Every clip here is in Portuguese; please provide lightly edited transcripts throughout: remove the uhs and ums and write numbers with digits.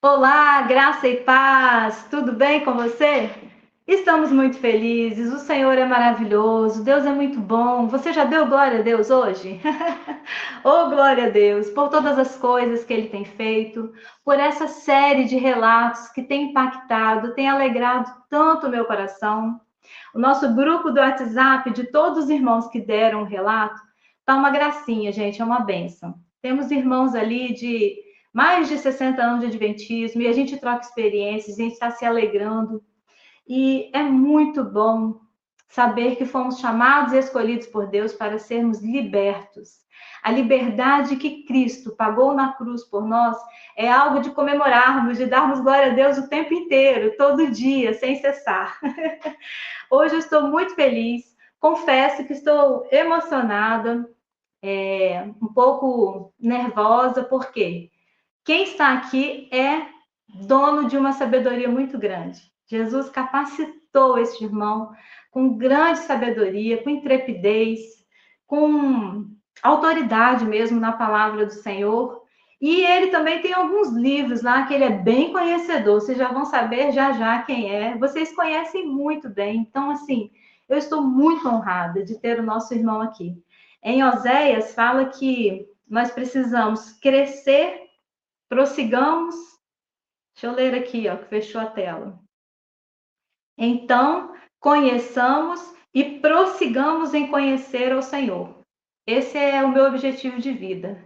Olá, graça e paz, tudo bem com você? Estamos muito felizes, o Senhor é maravilhoso, Deus é muito bom. Você já deu glória a Deus hoje? Oh, glória a Deus, por todas as coisas que Ele tem feito, por essa série de relatos que tem impactado, tem alegrado tanto o meu coração. O nosso grupo do WhatsApp, de todos os irmãos que deram um relato, tá uma gracinha, gente, é uma bênção. Temos irmãos ali de mais de 60 anos de adventismo e a gente troca experiências, a gente está se alegrando. E é muito bom saber que fomos chamados e escolhidos por Deus para sermos libertos. A liberdade que Cristo pagou na cruz por nós é algo de comemorarmos, de darmos glória a Deus o tempo inteiro, todo dia, sem cessar. Hoje eu estou muito feliz, confesso que estou emocionada, um pouco nervosa, porque quem está aqui é dono de uma sabedoria muito grande. Jesus capacitou este irmão com grande sabedoria, com intrepidez, com autoridade mesmo na palavra do Senhor. E ele também tem alguns livros lá que ele é bem conhecedor. Vocês já vão saber já já quem é. Vocês conhecem muito bem. Então, assim, eu estou muito honrada de ter o nosso irmão aqui. Em Oséias fala que nós precisamos crescer, prossigamos. Deixa eu ler aqui, ó, que fechou a tela. Então, conheçamos e prossigamos em conhecer ao Senhor. Esse é o meu objetivo de vida.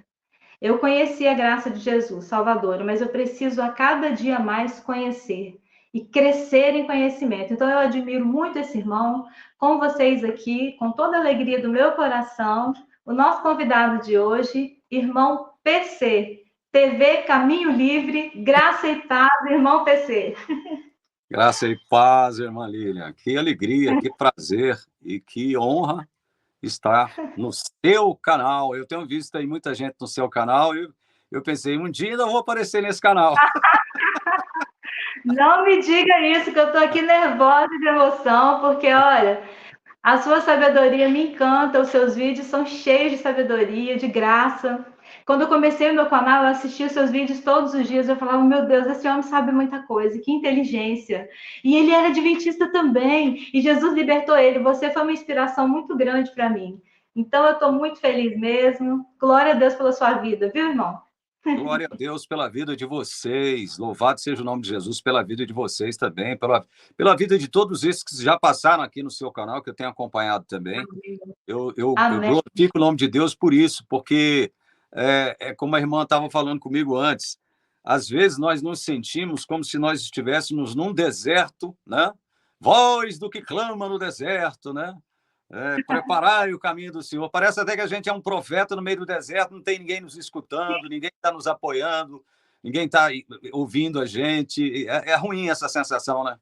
Eu conheci a graça de Jesus, Salvador, mas eu preciso a cada dia mais conhecer e crescer em conhecimento. Então, eu admiro muito esse irmão, com vocês aqui, com toda a alegria do meu coração, o nosso convidado de hoje, irmão PC, TV Caminho Livre, Graça e Paz, irmão PC. Graça e paz, irmã Lilian. Que alegria, que prazer e que honra estar no seu canal. Eu tenho visto aí muita gente no seu canal e eu pensei, um dia ainda vou aparecer nesse canal. Não me diga isso, que eu estou aqui nervosa de emoção, porque, olha, a sua sabedoria me encanta, os seus vídeos são cheios de sabedoria, de graça. Quando eu comecei o meu canal, eu assistia os seus vídeos todos os dias, eu falava, meu Deus, esse homem sabe muita coisa, que inteligência. E ele era adventista também, e Jesus libertou ele. Você foi uma inspiração muito grande para mim. Então, eu estou muito feliz mesmo. Glória a Deus pela sua vida, viu, irmão? Glória a Deus pela vida de vocês. Louvado seja o nome de Jesus pela vida de vocês também, pela vida de todos esses que já passaram aqui no seu canal, que eu tenho acompanhado também. Eu Amém. glorifico o nome de Deus por isso, porque como a irmã estava falando comigo antes, às vezes nós nos sentimos como se nós estivéssemos num deserto, né? Voz do que clama no deserto, né? Preparai o caminho do Senhor. Parece até que a gente é um profeta no meio do deserto, não tem ninguém nos escutando, ninguém está nos apoiando, ninguém está ouvindo a gente. É ruim essa sensação, né?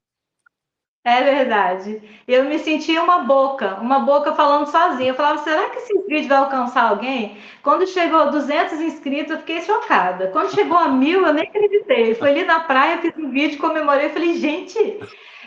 É verdade. Eu me sentia uma boca falando sozinha. Eu falava, será que esse vídeo vai alcançar alguém? Quando chegou a 200 inscritos, eu fiquei chocada. Quando chegou a 1000, eu nem acreditei. Foi ali na praia, fiz um vídeo, comemorei. Eu falei, gente,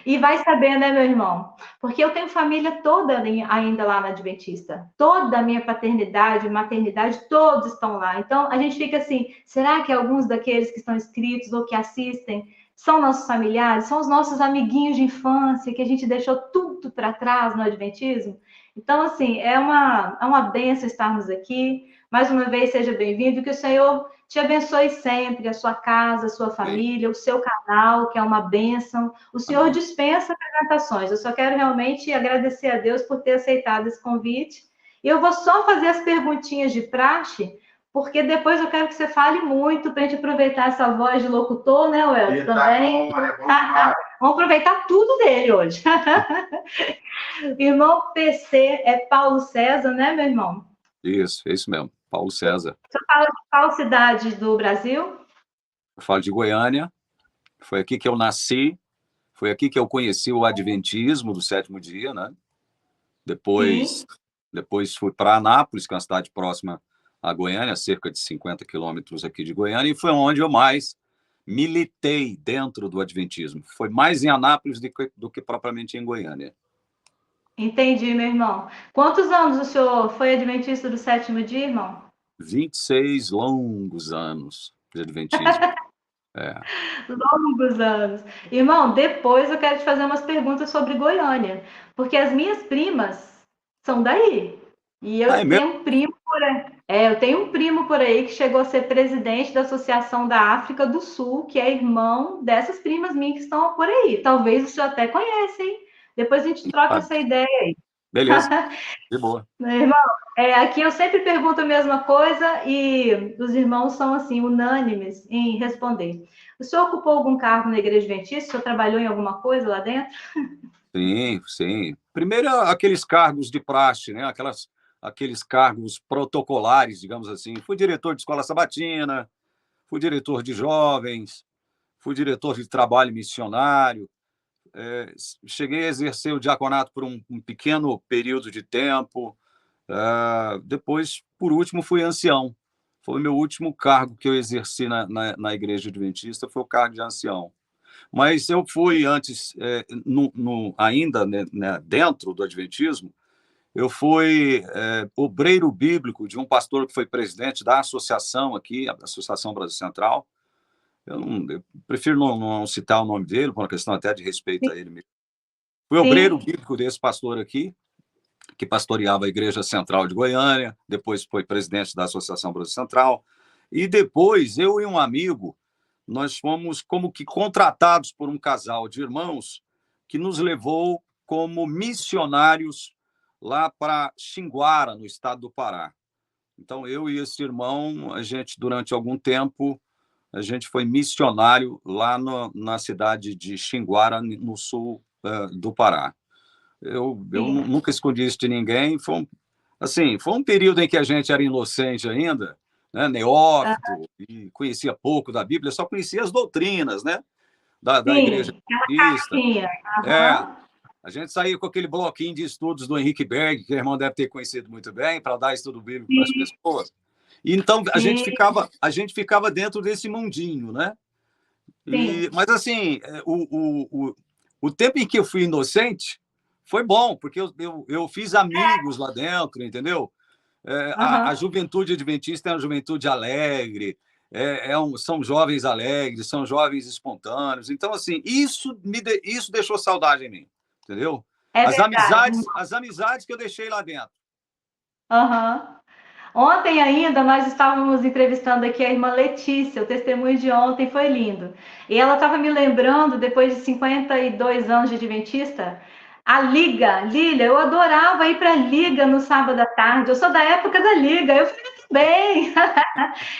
e vai saber, né, meu irmão? Porque eu tenho família toda ainda lá na Adventista. Toda a minha paternidade, maternidade, todos estão lá. Então, a gente fica assim, será que alguns daqueles que estão inscritos ou que assistem são nossos familiares, são os nossos amiguinhos de infância, que a gente deixou tudo para trás no Adventismo? Então, assim, é uma bênção estarmos aqui. Mais uma vez, seja bem-vindo, que o Senhor te abençoe sempre, a sua casa, a sua Amém. família, o seu canal, que é uma bênção. O Senhor Amém. dispensa apresentações. Eu só quero realmente agradecer a Deus por ter aceitado esse convite. E eu vou só fazer as perguntinhas de praxe, porque depois eu quero que você fale muito para a gente aproveitar essa voz de locutor, né, Welton? Também. Vamos aproveitar tudo dele hoje. Irmão PC é Paulo César, né, meu irmão? Isso, é isso mesmo. Paulo César. Você fala de qual cidade do Brasil? Eu falo de Goiânia. Foi aqui que eu nasci. Foi aqui que eu conheci o Adventismo do sétimo dia, né? Depois, Sim. depois fui para Anápolis, que é uma cidade próxima a Goiânia, cerca de 50 quilômetros aqui de Goiânia, e foi onde eu mais militei dentro do Adventismo. Foi mais em Anápolis do que propriamente em Goiânia. Entendi, meu irmão. Quantos anos o senhor foi adventista do sétimo dia, irmão? 26 longos anos de Adventismo. É. Longos anos. Irmão, depois eu quero te fazer umas perguntas sobre Goiânia, porque as minhas primas são daí. E Ah, é eu mesmo? tenho um primo por aí. Eu tenho um primo por aí que chegou a ser presidente da Associação da África do Sul, que é irmão dessas primas minhas que estão por aí. Talvez o senhor até conheça, hein? Depois a gente troca Ah, essa ideia aí. beleza, de boa. Irmão, aqui eu sempre pergunto a mesma coisa e os irmãos são assim unânimes em responder. O senhor ocupou algum cargo na Igreja Adventista? O senhor trabalhou em alguma coisa lá dentro? Sim, sim. Primeiro, aqueles cargos de praxe, né? Aqueles cargos protocolares, digamos assim. Fui diretor de escola sabatina, fui diretor de jovens, fui diretor de trabalho missionário, cheguei a exercer o diaconato por um pequeno período de tempo. Depois, por último, fui ancião. Foi o meu último cargo que eu exerci na Igreja Adventista, foi o cargo de ancião. Mas eu fui antes, ainda né, dentro do Adventismo, eu fui obreiro bíblico de um pastor que foi presidente da associação aqui, a Associação Brasil Central. Eu prefiro não citar o nome dele, por uma questão até de respeito a ele mesmo. Fui obreiro Sim, bíblico desse pastor aqui, que pastoreava a Igreja Central de Goiânia, depois foi presidente da Associação Brasil Central, e depois eu e um amigo, nós fomos como que contratados por um casal de irmãos que nos levou como missionários lá para Xinguara, no estado do Pará. Então, eu e esse irmão, a gente, durante algum tempo, a gente foi missionário lá na cidade de Xinguara, no sul do Pará. Eu sim. nunca escondi isso de ninguém. Foi um período em que a gente era inocente ainda, né, Ah, neófito, e conhecia pouco da Bíblia, só conhecia as doutrinas, né, da Igreja sim, aquela Batista. caixinha. É, Aham. a gente saía com aquele bloquinho de estudos do Henrique Berg, que o irmão deve ter conhecido muito bem, para dar estudo bíblico para as Sim, pessoas. E então sim, a gente ficava dentro desse mundinho, né? sim. Mas assim, o tempo em que eu fui inocente foi bom, porque eu fiz amigos lá dentro, entendeu? A Aham. juventude adventista é uma juventude alegre, são jovens alegres, são jovens espontâneos. Então, assim, isso deixou saudade em mim, entendeu? É verdade. As amizades que eu deixei lá dentro. Aham. Ontem ainda nós estávamos entrevistando aqui a irmã Letícia, o testemunho de ontem foi lindo. E ela estava me lembrando, depois de 52 anos de Adventista, a Liga. Lília, eu adorava ir para a Liga no sábado à tarde. Eu sou da época da Liga. Eu falei, muito bem.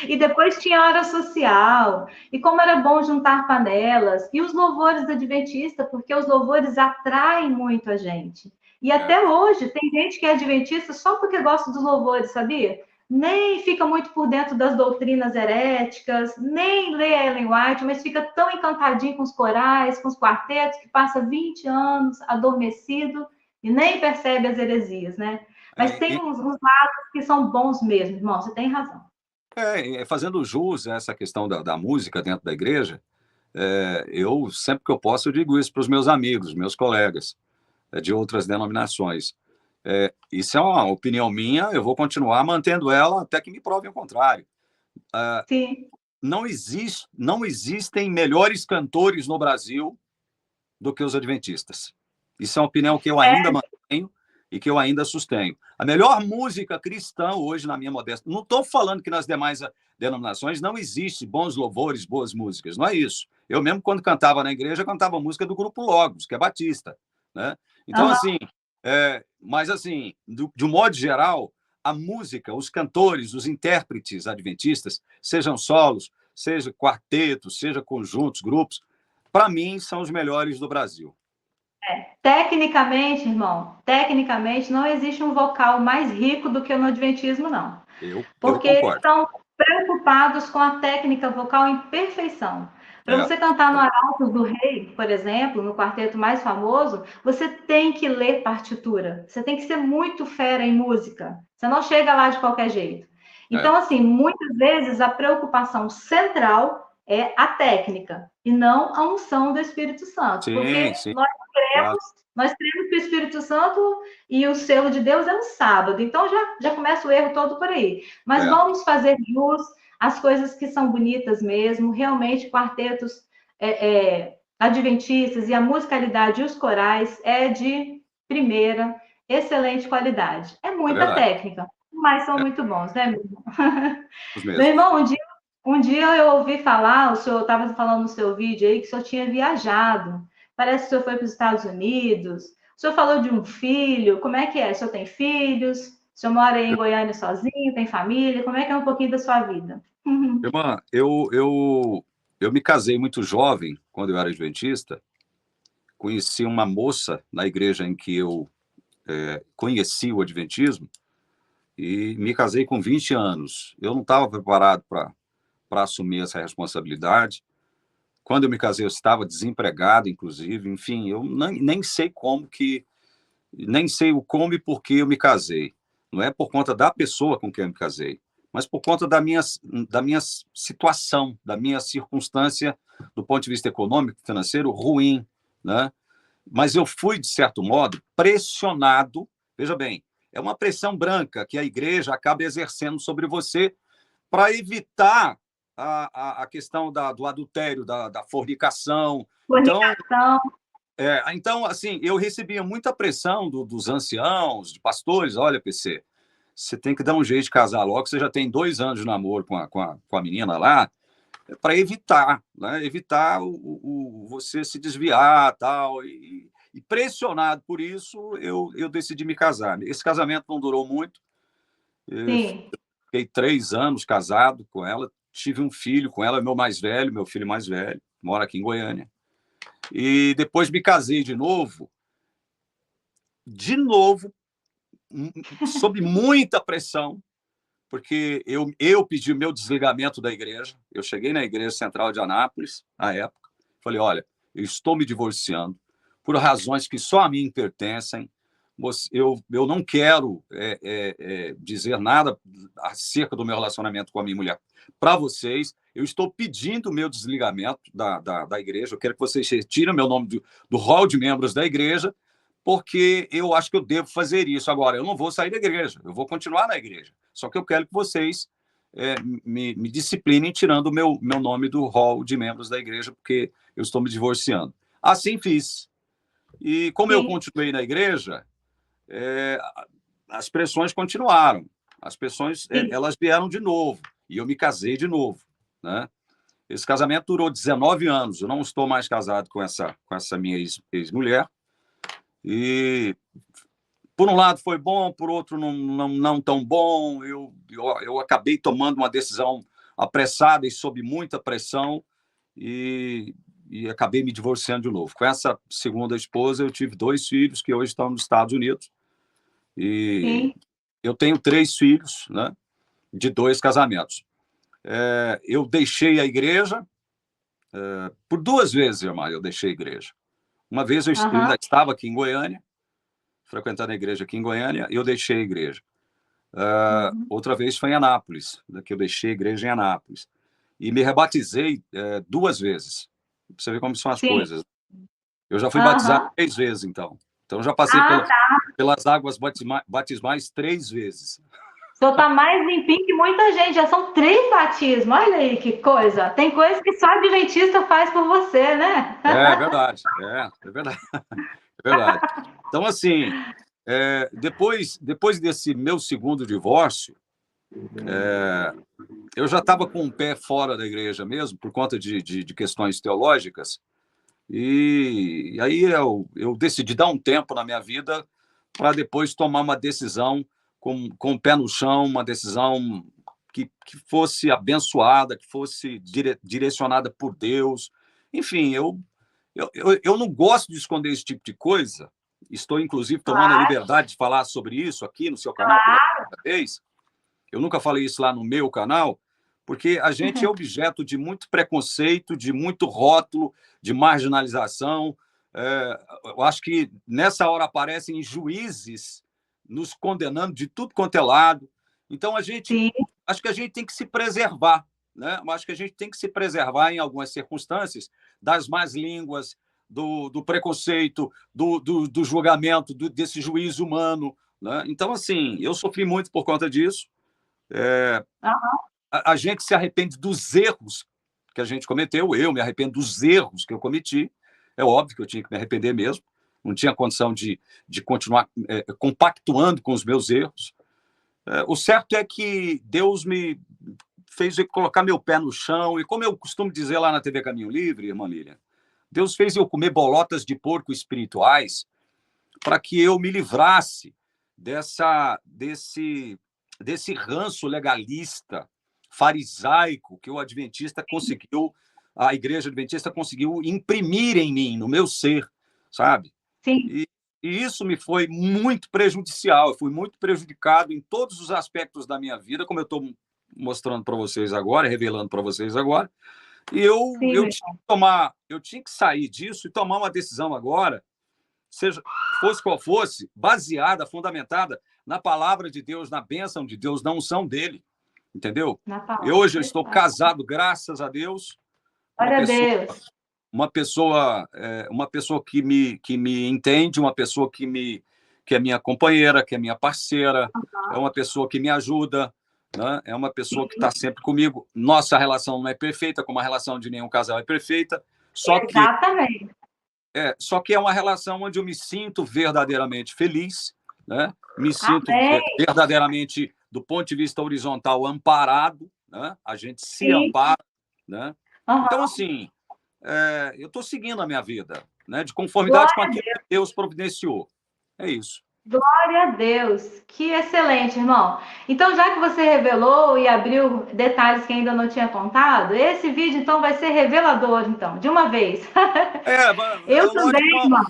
E depois tinha a hora social. E como era bom juntar panelas. E os louvores da Adventista, porque os louvores atraem muito a gente. E É, até hoje tem gente que é adventista só porque gosta dos louvores, sabia? Nem fica muito por dentro das doutrinas heréticas, nem lê a Ellen White, mas fica tão encantadinho com os corais, com os quartetos, que passa 20 anos adormecido e nem percebe as heresias, né? Mas é, tem uns lados que são bons mesmo, irmão, você tem razão. fazendo jus a essa questão da música dentro da igreja, eu sempre que eu posso eu digo isso para os meus amigos, meus colegas de outras denominações. Isso é uma opinião minha, eu vou continuar mantendo ela até que me provem o contrário. Sim, Não existem melhores cantores no Brasil do que os adventistas. Isso é uma opinião que eu ainda mantenho e que eu ainda sustenho. A melhor música cristã hoje, na minha modesta, não estou falando que nas demais denominações não existe bons louvores, boas músicas, não é isso. Eu mesmo, quando cantava na igreja, cantava música do grupo Logos, que é batista, né? Então, aham, assim, mas assim, de um modo geral, a música, os cantores, os intérpretes adventistas, sejam solos, seja quartetos, seja conjuntos, grupos, para mim, são os melhores do Brasil. tecnicamente, irmão, tecnicamente não existe um vocal mais rico do que o no Adventismo, não. Eu Porque eles concordo. estão preocupados com a técnica vocal em perfeição. Para É, você cantar no Arautos do Rei, por exemplo, no quarteto mais famoso, você tem que ler partitura. Você tem que ser muito fera em música. Você não chega lá de qualquer jeito. é. Então, assim, muitas vezes a preocupação central é a técnica e não a unção do Espírito Santo, Sim, porque sim, claro. nós cremos que o Espírito Santo e o selo de Deus é no sábado, então já começa o erro todo por aí. Mas É. vamos fazer jus as coisas que são bonitas mesmo, realmente quartetos adventistas e a musicalidade e os corais é de primeira, excelente qualidade. É É muita verdade. técnica, mas são É, muito bons, né, meu irmão? os Meu mesmos. irmão, um dia eu ouvi falar, o senhor estava falando no seu vídeo aí que o senhor tinha viajado. Parece que o senhor foi para os Estados Unidos. O senhor falou de um filho. Como é que é? O senhor tem filhos? O senhor mora aí em Goiânia sozinho? Tem família? Como é que é um pouquinho da sua vida? Irmã, eu me casei muito jovem, quando eu era adventista. Conheci uma moça na igreja em que eu conheci o adventismo e me casei com 20 anos. Eu não estava preparado para assumir essa responsabilidade. Quando eu me casei, eu estava desempregado, inclusive. Enfim, eu nem sei como que, nem sei o como e por que eu me casei. Não é por conta da pessoa com quem eu me casei, mas por conta da minha situação, da minha circunstância, do ponto de vista econômico, financeiro, ruim, né? Mas eu fui, de certo modo, pressionado. Veja bem, é uma pressão branca que a igreja acaba exercendo sobre você para evitar a questão do adultério, da fornicação. Então, Fornicação. então, assim, eu recebia muita pressão dos anciãos, de pastores. Olha, PC, você tem que dar um jeito de casar logo, você já tem 2 anos de namoro com a menina lá, para evitar, né? Evitar você se desviar tal. E pressionado por isso, eu decidi me casar. Esse casamento não durou muito. Eu Sim, fiquei 3 anos casado com ela, tive um filho com ela, meu filho mais velho, mora aqui em Goiânia. E depois me casei de novo, sob muita pressão, porque eu pedi o meu desligamento da igreja. Eu cheguei na Igreja Central de Anápolis, na época, falei: olha, eu estou me divorciando por razões que só a mim pertencem. Eu não quero dizer nada acerca do meu relacionamento com a minha mulher para vocês. Eu estou pedindo o meu desligamento da igreja. Eu quero que vocês retirem o meu nome do hall de membros da igreja, porque eu acho que eu devo fazer isso. Agora, eu não vou sair da igreja, eu vou continuar na igreja. Só que eu quero que vocês me disciplinem tirando o meu nome do hall de membros da igreja, porque eu estou me divorciando. Assim fiz. E como eu sim, continuei na igreja, é, as pressões continuaram. As pressões sim. elas vieram de novo. E eu me casei de novo. Né? Esse casamento durou 19 anos. Eu não estou mais casado com essa minha ex-mulher. E por um lado foi bom, por outro não tão bom. Eu acabei tomando uma decisão apressada e sob muita pressão e acabei me divorciando de novo. Com essa segunda esposa, eu tive 2 filhos que hoje estão nos Estados Unidos. E Sim. eu tenho 3 filhos, né, de 2 casamentos. Eu deixei a igreja por 2 vezes, irmã, eu deixei a igreja. Uma vez eu Aham. ainda estava aqui em Goiânia, frequentando a igreja aqui em Goiânia, e eu deixei a igreja. Uhum. Outra vez foi em Anápolis, que eu deixei a igreja em Anápolis. E me rebatizei 2 vezes. Pra você ver como são as Sim. coisas. Eu já fui batizado Aham. 3 vezes, então. Então, eu já passei Ah, tá. pelas águas batismais 3 vezes. O senhor tá mais limpinho que muita gente. Já são 3 batismos. Olha aí que coisa. Tem coisa que só a adventista faz por você, né? É verdade, é verdade, é verdade. Então, assim, depois desse meu segundo divórcio, eu já estava com o pé fora da igreja mesmo, por conta de questões teológicas, e aí eu decidi dar um tempo na minha vida para depois tomar uma decisão com o pé no chão, uma decisão que fosse abençoada, que fosse direcionada por Deus. Enfim, eu não gosto de esconder esse tipo de coisa. Estou, inclusive, tomando a liberdade de falar sobre isso aqui no seu canal pela primeira vez. Eu nunca falei isso lá no meu canal, porque a gente é objeto de muito preconceito, de muito rótulo, de marginalização. Eu acho que nessa hora aparecem juízes nos condenando de tudo quanto é lado. Então, Sim, acho que a gente tem que se preservar, né? Acho que a gente tem que se preservar em algumas circunstâncias das más línguas, do preconceito, do julgamento, desse juízo humano. Né? Então, assim, eu sofri muito por conta disso. a gente se arrepende dos erros que a gente cometeu, eu me arrependo dos erros que eu cometi, é óbvio que eu tinha que me arrepender mesmo, não tinha condição de continuar compactuando com os meus erros. O certo é que Deus me fez eu colocar meu pé no chão, e como eu costumo dizer lá na TV Caminho Livre, irmã Lilian, Deus fez eu comer bolotas de porco espirituais para que eu me livrasse desse ranço legalista, farisaico, que a igreja adventista conseguiu imprimir em mim, no meu ser, sabe? Sim. E isso me foi muito prejudicial, eu fui muito prejudicado em todos os aspectos da minha vida, como eu estou mostrando para vocês agora, revelando para vocês agora, e eu tinha que sair disso e tomar uma decisão agora, fosse qual fosse, baseada, fundamentada na palavra de Deus, na bênção de Deus, na unção dele, entendeu? E hoje eu estou casado, graças a Deus, uma pessoa que me entende, uma pessoa que é minha companheira, que é minha parceira, é uma pessoa que me ajuda, né? É uma pessoa que está sempre comigo. Nossa relação não é perfeita, como a relação de nenhum casal é perfeita, Exatamente. Só que é uma relação onde eu me sinto verdadeiramente feliz, né? Me sinto verdadeiramente, do ponto de vista horizontal, amparado, né? A gente se ampara, né? Então, assim, eu estou seguindo a minha vida, né? De conformidade com aquilo que Deus providenciou. É isso. Glória a Deus, que excelente, irmão. Então, já que você revelou e abriu detalhes que ainda não tinha contado, esse vídeo, então, vai ser revelador, então, de uma vez. Eu também, irmão.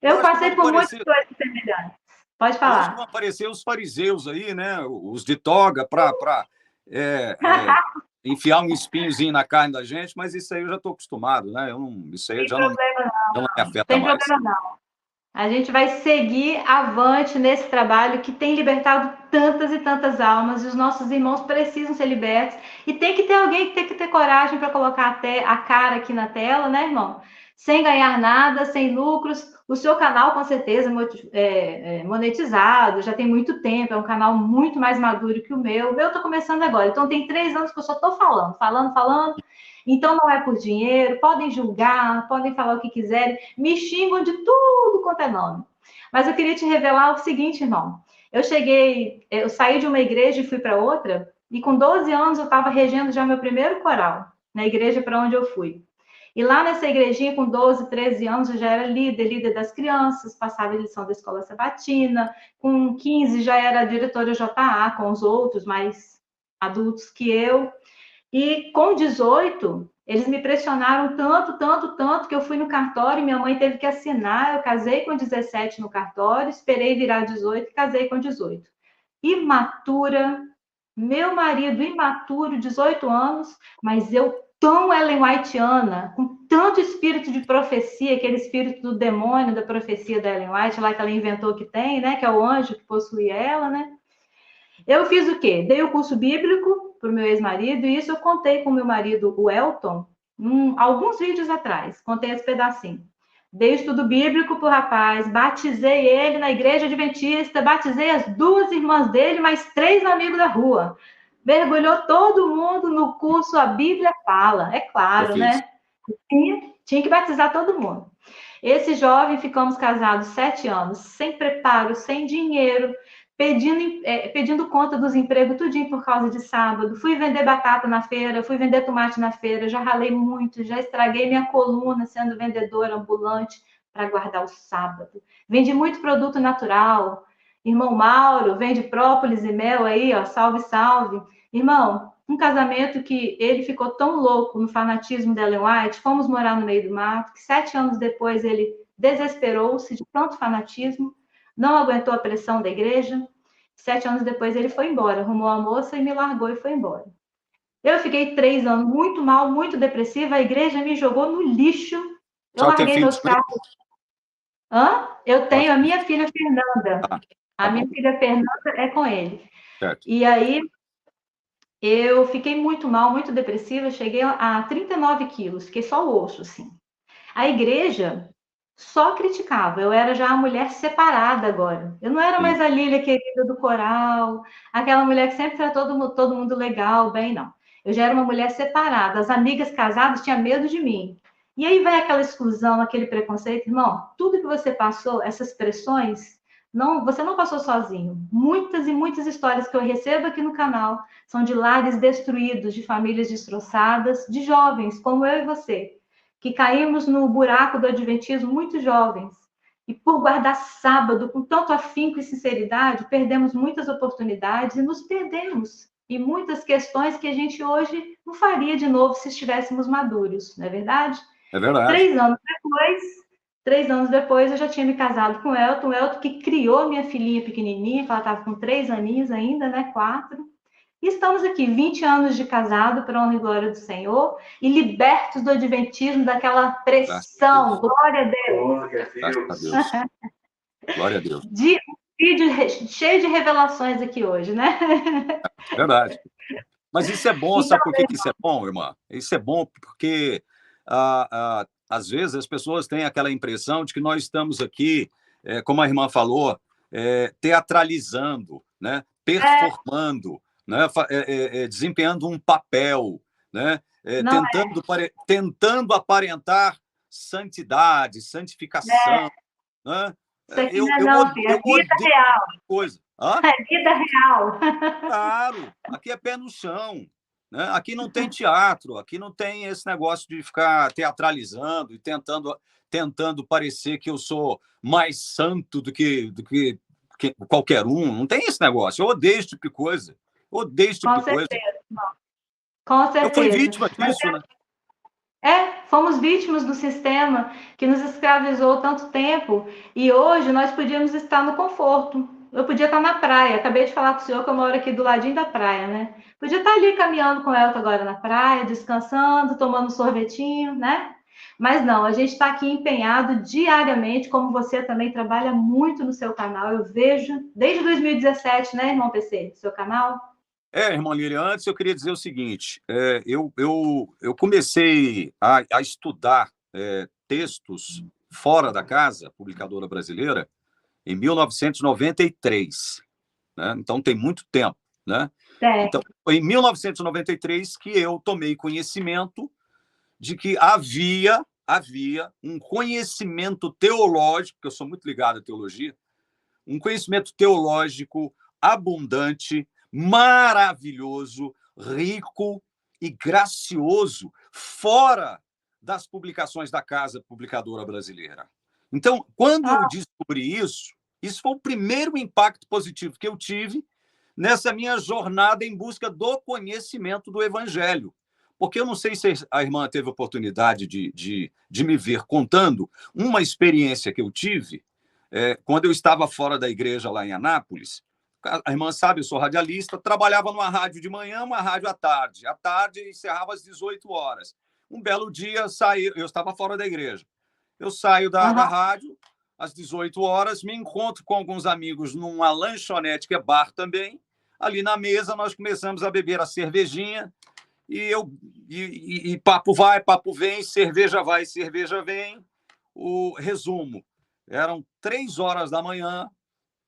Eu passei por muitas coisas semelhantes. Pode falar. Lógico que vão aparecer os fariseus aí, né? Os de toga, para enfiar um espinhozinho na carne da gente, mas isso aí eu já estou acostumado, né? Isso aí já não me afeta mais. Tem problema, não. A gente vai seguir avante nesse trabalho que tem libertado tantas e tantas almas, e os nossos irmãos precisam ser libertos. E tem que ter alguém que tem que ter coragem para colocar até a cara aqui na tela, né, irmão? Sem ganhar nada, sem lucros. O seu canal, com certeza, é monetizado, já tem muito tempo, é um canal muito mais maduro que o meu. O meu está começando agora, então tem 3 anos que eu só estou falando. Então, não é por dinheiro, podem julgar, podem falar o que quiserem, me xingam de tudo quanto é nome. Mas eu queria te revelar o seguinte, irmão. Eu saí de uma igreja e fui para outra, e com 12 anos eu estava regendo já meu primeiro coral, na igreja para onde eu fui. E lá nessa igrejinha, com 12, 13 anos, eu já era líder das crianças, passava a lição da escola sabatina, com 15 já era diretora JA, com os outros mais adultos que eu. E com 18, eles me pressionaram tanto, que eu fui no cartório, minha mãe teve que assinar, eu casei com 17 no cartório, esperei virar 18 e casei com 18. Imatura, meu marido imaturo, 18 anos, mas eu tão Ellen Whiteana, com tanto espírito de profecia, aquele espírito do demônio da profecia da Ellen White, lá que ela inventou que tem, né? Que é o anjo que possui ela, né? Eu fiz o quê? Dei o curso bíblico para o meu ex-marido, e isso eu contei com o meu marido, o Elton, alguns vídeos atrás. Contei esse pedacinho. Dei o estudo bíblico para o rapaz, batizei ele na igreja adventista, batizei as 2 irmãs dele, mais 3 amigos da rua. Mergulhou todo mundo no curso A Bíblia Fala, é claro, né? Tinha que batizar todo mundo. Esse jovem, ficamos casados 7 anos, sem preparo, sem dinheiro, pedindo conta dos empregos tudinho por causa de sábado. Fui vender batata na feira, fui vender tomate na feira, já ralei muito, já estraguei minha coluna sendo vendedora ambulante para guardar o sábado. Vendi muito produto natural. Irmão Mauro vende própolis e mel aí, ó, salve, salve. Irmão, um casamento que ele ficou tão louco no fanatismo da Ellen White, fomos morar no meio do mato, que 7 anos depois ele desesperou-se de tanto fanatismo, não aguentou a pressão da igreja. 7 anos depois ele foi embora, arrumou a moça e me largou e foi embora. Eu fiquei 3 anos muito mal, muito depressiva, a igreja me jogou no lixo. Eu larguei meus carros. Eu tenho a minha filha Fernanda. A minha filha Fernanda é com ele. Certo. E aí eu fiquei muito mal, muito depressiva, cheguei a 39 quilos, fiquei só o osso, assim. A igreja só criticava. Eu era já a mulher separada agora. Eu não era Sim. mais a Lília querida do coral, aquela mulher que sempre tratou todo mundo legal, bem, não. Eu já era uma mulher separada. As amigas casadas tinham medo de mim. E aí vai aquela exclusão, aquele preconceito. Irmão, tudo que você passou, essas pressões, não, você não passou sozinho. Muitas e muitas histórias que eu recebo aqui no canal são de lares destruídos, de famílias destroçadas, de jovens como eu e você, que caímos no buraco do adventismo muito jovens. E por guardar sábado com tanto afinco e sinceridade, perdemos muitas oportunidades e nos perdemos em muitas questões que a gente hoje não faria de novo se estivéssemos maduros, não é verdade? É verdade. 3 anos depois, 3 anos depois, eu já tinha me casado com o Elton que criou minha filhinha pequenininha, que ela estava com 3 aninhos ainda, né? 4. E estamos aqui, 20 anos de casado, para a honra e glória do Senhor, e libertos do adventismo, daquela Graças a pressão, Deus. glória a Deus, Glória a Graças a Deus. Deus. Glória a Deus. de um vídeo cheio de revelações aqui hoje, né? Verdade. Mas isso é bom, Então, sabe por que isso é bom, irmã? Isso é bom porque, às vezes, as pessoas têm aquela impressão de que nós estamos aqui, como a irmã falou, teatralizando, né? Performando, né? Desempenhando um papel, né? não Tentando aparentar santidade, santificação, né? isso aqui Eu, não é eu, não, filho, é eu vida odeio real, coisa. Hã? é vida real. Claro, aqui é pé no chão, né? Aqui não tem teatro, aqui não tem esse negócio de ficar teatralizando e tentando parecer que eu sou mais santo do que qualquer um. Não tem esse negócio. Eu odeio esse tipo de coisa. Eu odeio esse tipo Com de coisa. certeza, com Eu fui certeza. vítima disso, né? Fomos vítimas do sistema que nos escravizou tanto tempo e hoje nós podíamos estar no conforto. Eu podia estar na praia, acabei de falar com o senhor que eu moro aqui do ladinho da praia, né? Podia estar ali caminhando com o Elton agora na praia, descansando, tomando um sorvetinho, né? Mas não, a gente está aqui empenhado diariamente, como você também trabalha muito no seu canal. Eu vejo desde 2017, né, irmão PC, seu canal? Irmão Lírio, antes eu queria dizer o seguinte: eu comecei a estudar textos fora da casa, publicadora brasileira, em 1993, né? Então tem muito tempo, né? Então foi em 1993 que eu tomei conhecimento de que havia um conhecimento teológico, porque eu sou muito ligado à teologia, um conhecimento teológico abundante, maravilhoso, rico e gracioso, fora das publicações da Casa Publicadora Brasileira. Então, quando eu descobri isso foi o primeiro impacto positivo que eu tive nessa minha jornada em busca do conhecimento do Evangelho. Porque eu não sei se a irmã teve oportunidade de me ver contando uma experiência que eu tive quando eu estava fora da igreja lá em Anápolis. A irmã sabe, eu sou radialista, trabalhava numa rádio de manhã, uma rádio à tarde. À tarde encerrava às 18 horas. Um belo dia, eu estava fora da igreja. Eu saio da rádio às 18 horas, me encontro com alguns amigos numa lanchonete, que é bar também. Ali na mesa, nós começamos a beber a cervejinha, e papo vai, papo vem, cerveja vai, cerveja vem. O resumo, eram 3 horas da manhã,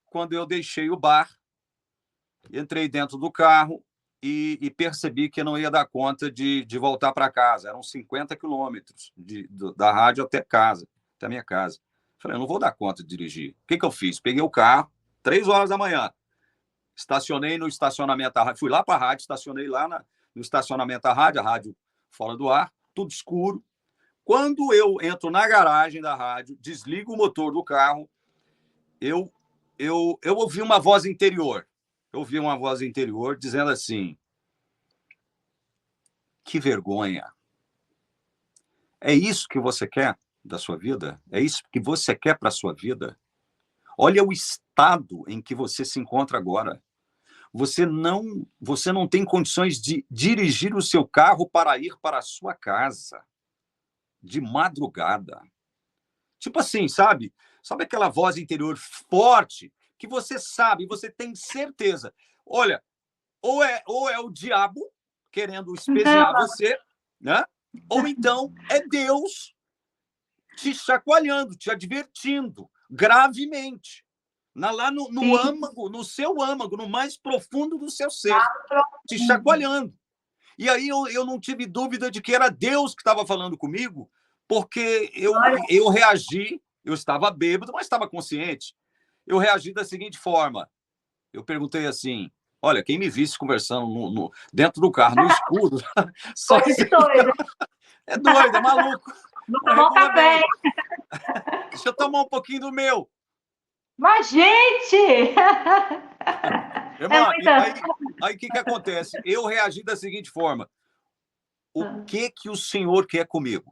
quando eu deixei o bar, entrei dentro do carro e percebi que não ia dar conta de voltar para casa. Eram 50 quilômetros da rádio até casa, até a minha casa. Falei, eu não vou dar conta de dirigir. O que eu fiz? Peguei o carro, 3 horas da manhã, estacionei no estacionamento da rádio, fui lá para a rádio, estacionei lá no estacionamento da rádio, a rádio fora do ar, tudo escuro. Quando eu entro na garagem da rádio, desligo o motor do carro, eu ouvi uma voz interior. Eu ouvi uma voz interior dizendo assim: que vergonha. É isso que você quer da sua vida? É isso que você quer para a sua vida? Olha o estado em que você se encontra agora. Você não tem condições de dirigir o seu carro para ir para a sua casa de madrugada. Tipo assim, sabe? Sabe aquela voz interior forte que você sabe, você tem certeza. Olha, ou é o diabo querendo espezinhar você, né? Ou então é Deus te chacoalhando, te advertindo gravemente. Lá no Sim. âmago, no seu âmago, no mais profundo do seu ser, te chacoalhando. E aí eu não tive dúvida de que era Deus que estava falando comigo, porque eu reagi, eu estava bêbado, mas estava consciente. Eu reagi da seguinte forma: eu perguntei assim, olha, quem me visse conversando dentro do carro, no escuro, Coisa de sozinho, doido. é doido, é maluco, Vou não tomar um regula café. bem. Deixa eu tomar um pouquinho do meu. Mas, gente! É Irmã, e muita. aí o que acontece? Eu reagi da seguinte forma: o que o senhor quer comigo?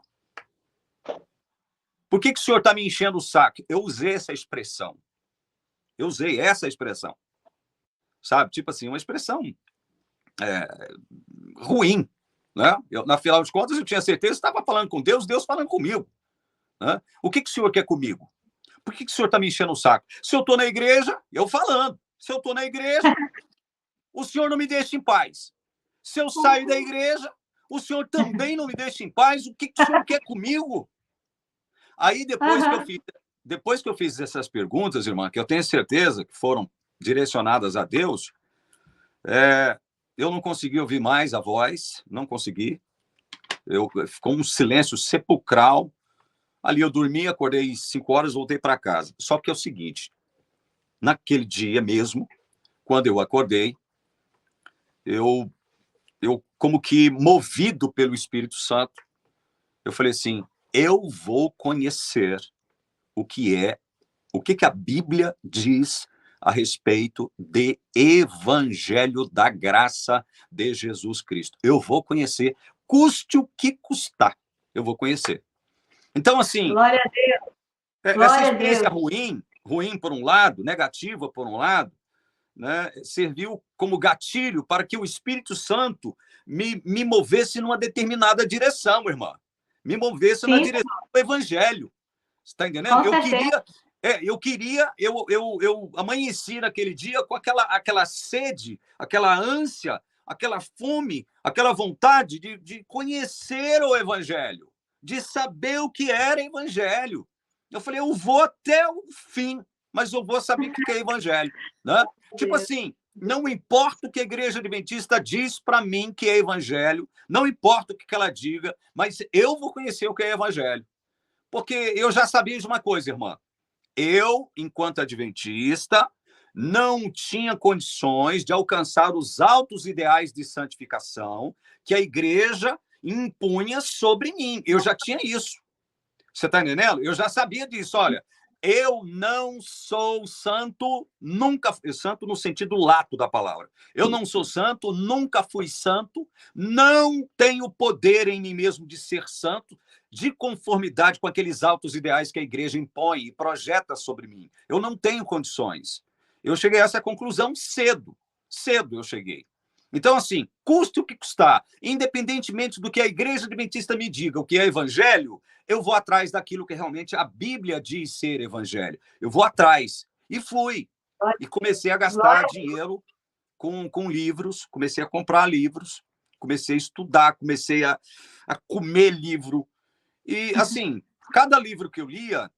Por que o senhor está me enchendo o saco? Eu usei essa expressão. Eu usei essa expressão. Sabe? Tipo assim, uma expressão ruim. Né? Na final de contas, eu tinha certeza que estava falando com Deus, Deus falando comigo. Né? O que o senhor quer comigo? Por que o senhor está me enchendo o saco? Se eu estou na igreja, eu falando. Se eu estou na igreja, o senhor não me deixa em paz. Se eu saio da igreja, o senhor também não me deixa em paz. O que o senhor quer comigo? Aí, depois que eu fiz essas perguntas, irmã, que eu tenho certeza que foram direcionadas a Deus, eu não consegui ouvir mais a voz, não consegui. Ficou um silêncio sepulcral. Ali eu dormi, acordei 5 horas, voltei para casa. Só que é o seguinte, naquele dia mesmo, quando eu acordei, eu como que movido pelo Espírito Santo, eu falei assim, eu vou conhecer o que a Bíblia diz a respeito de Evangelho da Graça de Jesus Cristo. Eu vou conhecer, custe o que custar, eu vou conhecer. Então, assim, Glória a Deus. essa Glória a experiência Deus. ruim por um lado, negativa por um lado, né, serviu como gatilho para que o Espírito Santo me movesse numa determinada direção, irmã. Me movesse na Sim, direção do Evangelho. Você está entendendo? com certeza. Eu amanheci naquele dia com aquela sede, aquela ânsia, aquela fome, aquela vontade de conhecer o Evangelho, de saber o que era Evangelho. Eu falei, eu vou até o fim, mas eu vou saber o que é Evangelho. Né? Tipo assim, não importa o que a Igreja Adventista diz para mim que é Evangelho, não importa o que ela diga, mas eu vou conhecer o que é Evangelho. Porque eu já sabia de uma coisa, irmã. Eu, enquanto adventista, não tinha condições de alcançar os altos ideais de santificação que a igreja impunha sobre mim. Eu já tinha isso. Você está entendendo? Eu já sabia disso. Olha, eu não sou santo, nunca fui santo no sentido lato da palavra. Eu não sou santo, nunca fui santo, não tenho poder em mim mesmo de ser santo, de conformidade com aqueles altos ideais que a igreja impõe e projeta sobre mim. Eu não tenho condições. Eu cheguei a essa conclusão cedo eu cheguei. Então, assim, custe o que custar, independentemente do que a igreja adventista me diga, o que é evangelho, eu vou atrás daquilo que realmente a Bíblia diz ser evangelho. Eu vou atrás. E fui. E comecei a gastar dinheiro com livros, comecei a comprar livros, comecei a estudar, comecei a comer livro. E, assim, cada livro que eu lia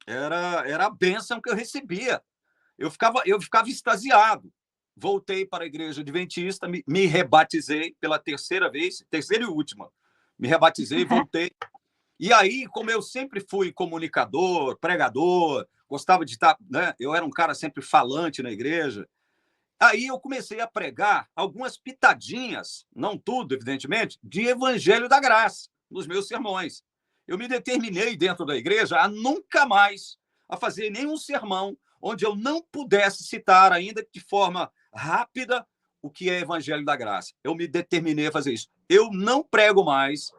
era a bênção que eu recebia. Eu ficava extasiado. Voltei para a igreja adventista, me rebatizei pela terceira vez, terceira e última. Me rebatizei, voltei. E aí, como eu sempre fui comunicador, pregador, gostava de estar, né? Eu era um cara sempre falante na igreja. Aí eu comecei a pregar algumas pitadinhas, não tudo, evidentemente, de Evangelho da Graça nos meus sermões. Eu me determinei dentro da igreja a nunca mais a fazer nenhum sermão onde eu não pudesse citar, ainda de forma rápida, o que é Evangelho da Graça. Eu me determinei a fazer isso. Eu não prego mais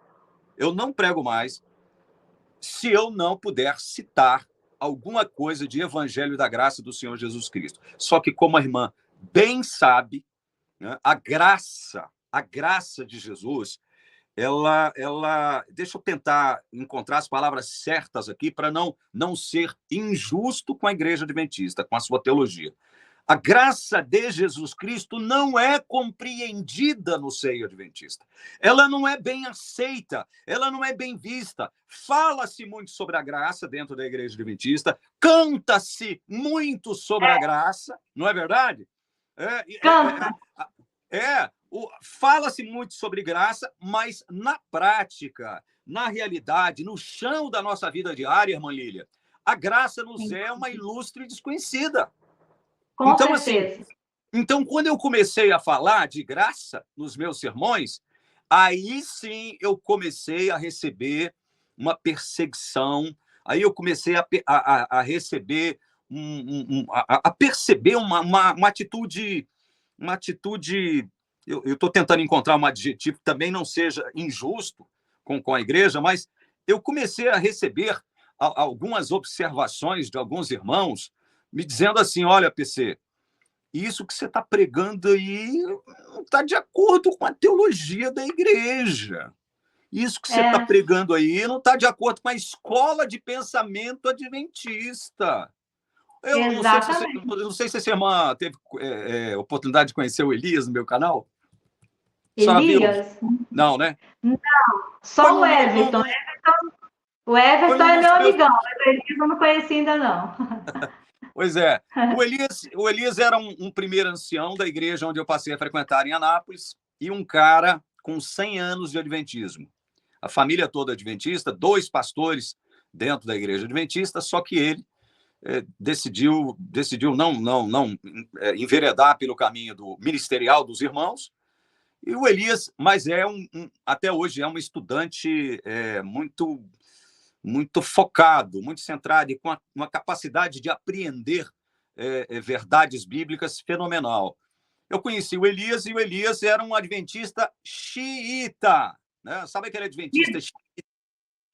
se eu não puder citar alguma coisa de Evangelho da Graça do Senhor Jesus Cristo. Só que, como a irmã bem sabe, né, a graça de Jesus, deixa eu tentar encontrar as palavras certas aqui para não ser injusto com a igreja adventista, com a sua teologia. A graça de Jesus Cristo não é compreendida no seio adventista. Ela não é bem aceita, ela não é bem vista. Fala-se muito sobre a graça dentro da igreja adventista, canta-se muito sobre a graça, não é verdade? Canta. Fala-se muito sobre graça, mas na prática, na realidade, no chão da nossa vida diária, irmã Lília, a graça nos é uma ilustre desconhecida. Com Então, certeza. assim, então, quando eu comecei a falar de graça nos meus sermões, aí sim eu comecei a receber uma perseguição, aí eu comecei a receber, a perceber uma atitude, eu estou tentando encontrar um adjetivo que também não seja injusto com a igreja, mas eu comecei a receber algumas observações de alguns irmãos me dizendo assim, olha, PC, isso que você está pregando aí não está de acordo com a teologia da igreja. Isso que você está pregando aí não está de acordo com a escola de pensamento adventista. Eu não sei se essa irmã teve oportunidade de conhecer o Elias no meu canal. Elias? Não, né? Não, só o Everton. O Everton é meu amigão, mas o Elias eu não conheci ainda, não. Pois é. O Elias era um primeiro ancião da igreja onde eu passei a frequentar em Anápolis e um cara com 100 anos de adventismo. A família toda adventista, 2 pastores dentro da igreja adventista, só que ele decidiu não enveredar pelo caminho do ministerial dos irmãos. E o Elias, mas até hoje é um estudante muito focado, muito centrado e com uma capacidade de apreender verdades bíblicas fenomenal. Eu conheci o Elias e o Elias era um adventista xiita. Né? Sabe aquele adventista xiita?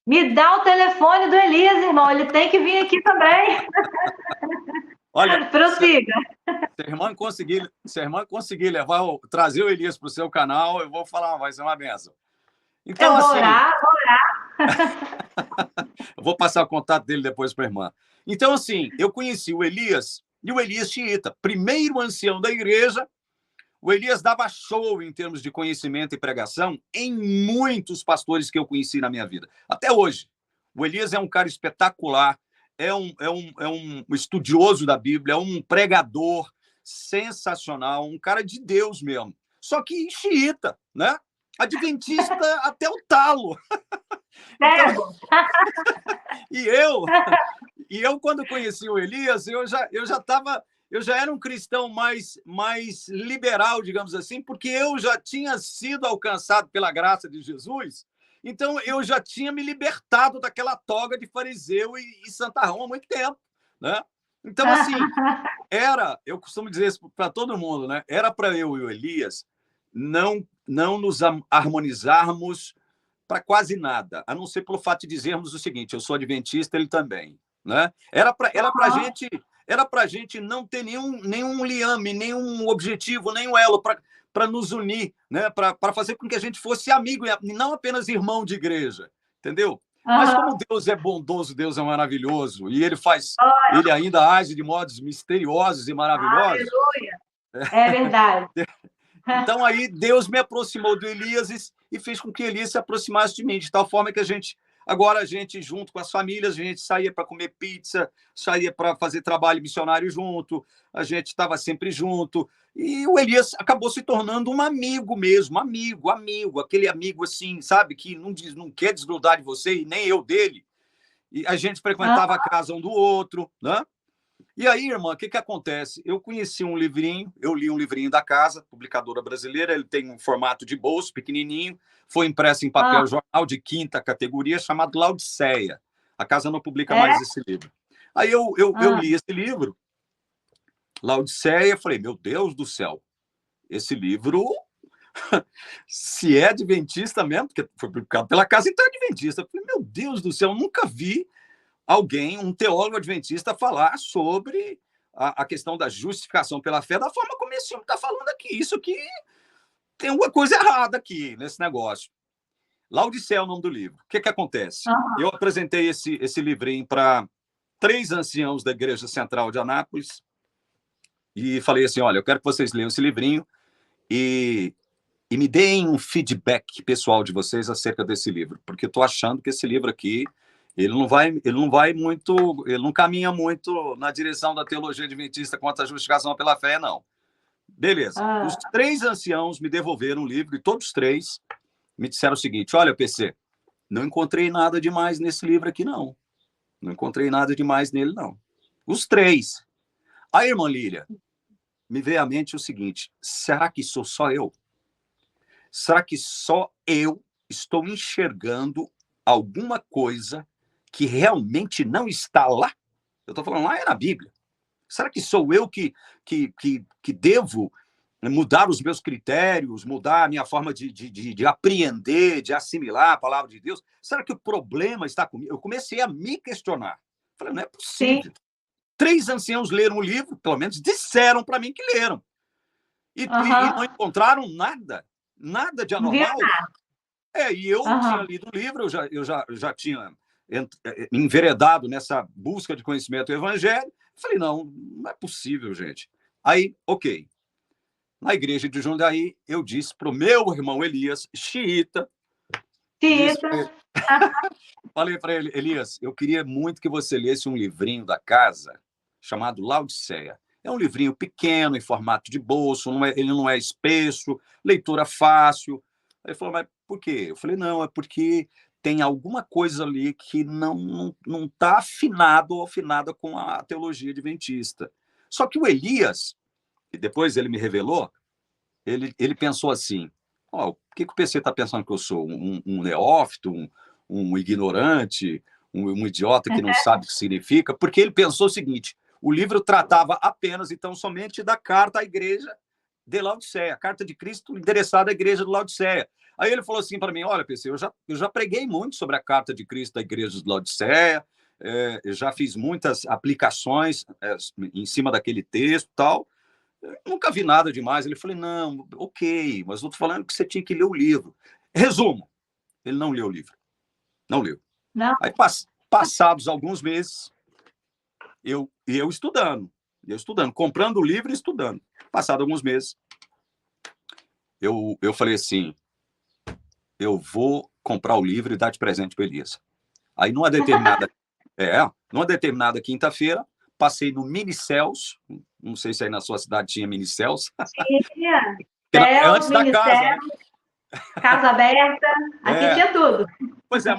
Me dá o telefone do Elias, irmão. Ele tem que vir aqui também. Olha, prossiga. Se a irmã conseguir trazer o Elias para o seu canal, eu vou falar, vai ser uma benção. Então, eu vou assim, orar. Eu vou passar o contato dele depois para a irmã. Então, assim, eu conheci o Elias e o Elias xiita, primeiro ancião da igreja. O Elias dava show em termos de conhecimento e pregação em muitos pastores que eu conheci na minha vida. Até hoje. O Elias é um cara espetacular, é um estudioso da Bíblia, é um pregador sensacional, um cara de Deus mesmo. Só que xiita, né? Adventista até o talo. Então, e eu, quando conheci o Elias, eu já era um cristão mais liberal, digamos assim, porque eu já tinha sido alcançado pela graça de Jesus, então eu já tinha me libertado daquela toga de fariseu e santarrão há muito tempo, né? Então, assim, eu costumo dizer isso para todo mundo, né? Era para eu e o Elias não nos harmonizarmos para quase nada, a não ser pelo fato de dizermos o seguinte, eu sou adventista, ele também. Né? Era para a gente não ter nenhum liame, nenhum objetivo, nenhum elo para nos unir, né? Para fazer com que a gente fosse amigo e não apenas irmão de igreja, entendeu? Mas como Deus é bondoso, Deus é maravilhoso, e ele ainda age de modos misteriosos e maravilhosos. Aleluia! É verdade. Então, aí, Deus me aproximou do Elias e fez com que Elias se aproximasse de mim, de tal forma que agora a gente, junto com as famílias, a gente saía para comer pizza, saía para fazer trabalho missionário junto, a gente estava sempre junto, e o Elias acabou se tornando um amigo mesmo, amigo, aquele amigo assim, sabe, que não quer desgrudar de você, e nem eu dele, e a gente frequentava a casa um do outro, né? E aí, irmã, o que acontece? Eu conheci um livrinho, eu li um livrinho da casa, publicadora brasileira, ele tem um formato de bolso, pequenininho, foi impresso em papel jornal de 5ª categoria, chamado Laodiceia. A casa não publica mais esse livro. Aí eu li esse livro, Laodiceia, falei, meu Deus do céu, esse livro, se é adventista mesmo, porque foi publicado pela casa, então é adventista. Eu falei, meu Deus do céu, eu nunca vi um teólogo adventista, falar sobre a questão da justificação pela fé da forma como esse homem está falando aqui. Isso aqui tem alguma coisa errada aqui nesse negócio. Laodiceia é o nome do livro. O que acontece? Eu apresentei esse livrinho para 3 anciãos da Igreja Central de Anápolis. e falei assim, olha, eu quero que vocês leiam esse livrinho e, e me deem um feedback pessoal de vocês acerca desse livro, porque eu estou achando que esse livro aqui, ele não caminha muito na direção da teologia adventista quanto à justificação pela fé, não. Beleza. Os Ah, 3 anciãos me devolveram o livro e todos os 3 me disseram o seguinte, olha, PC, não encontrei nada demais nesse livro aqui, não. Não encontrei nada demais nele, não. Os 3. A irmã Lília, me veio à mente o seguinte, será que sou só eu? Será que só eu estou enxergando alguma coisa que realmente não está lá? Eu estou falando lá é na Bíblia. Será que sou eu que devo mudar os meus critérios, mudar a minha forma de apreender, de assimilar a palavra de Deus? Será que o problema está comigo? Eu comecei a me questionar. Falei, não é sim. possível. 3 anciãos leram o livro, pelo menos disseram para mim que leram. E não Aham. encontraram nada de Não viu? anormal. E eu tinha Aham. lido o livro, eu já tinha enveredado nessa busca de conhecimento do evangelho. Falei, não é possível, gente. Aí, ok. Na igreja de Jundiaí, eu disse para o meu irmão Elias, xiita, disse Tita. pra ele, falei para ele, Elias, eu queria muito que você lesse um livrinho da casa chamado Laodiceia. É um livrinho pequeno, em formato de bolso, ele não é espesso, leitura fácil. Aí ele falou, mas por quê? Eu falei, não, é porque tem alguma coisa ali que não está afinado ou afinada com a teologia adventista. Só que o Elias, e depois ele me revelou, ele pensou assim, o que o PC está pensando que eu sou? Um neófito, um ignorante, um idiota que não sabe o que significa? Porque ele pensou o seguinte, o livro tratava apenas, então, somente da carta à igreja de Laodiceia, a carta de Cristo endereçada à igreja de Laodiceia. Aí ele falou assim para mim, olha, PC, eu já preguei muito sobre a carta de Cristo à igreja de Laodiceia, eu já fiz muitas aplicações em cima daquele texto e tal, nunca vi nada demais. Ele falou, não, ok, mas eu estou falando que você tinha que ler o livro. Resumo, ele não leu o livro. Não leu. Não. Aí, passados alguns meses, eu estudando, comprando o livro e estudando. Passados alguns meses, eu falei assim, eu vou comprar o livro e dar de presente para Elias. Aí, numa determinada quinta-feira, passei no Minicels, não sei se aí na sua cidade tinha Minicels, Tinha. é Céus, antes da casa, né? ministério, casa aberta. Aqui É, tinha tudo. Pois é,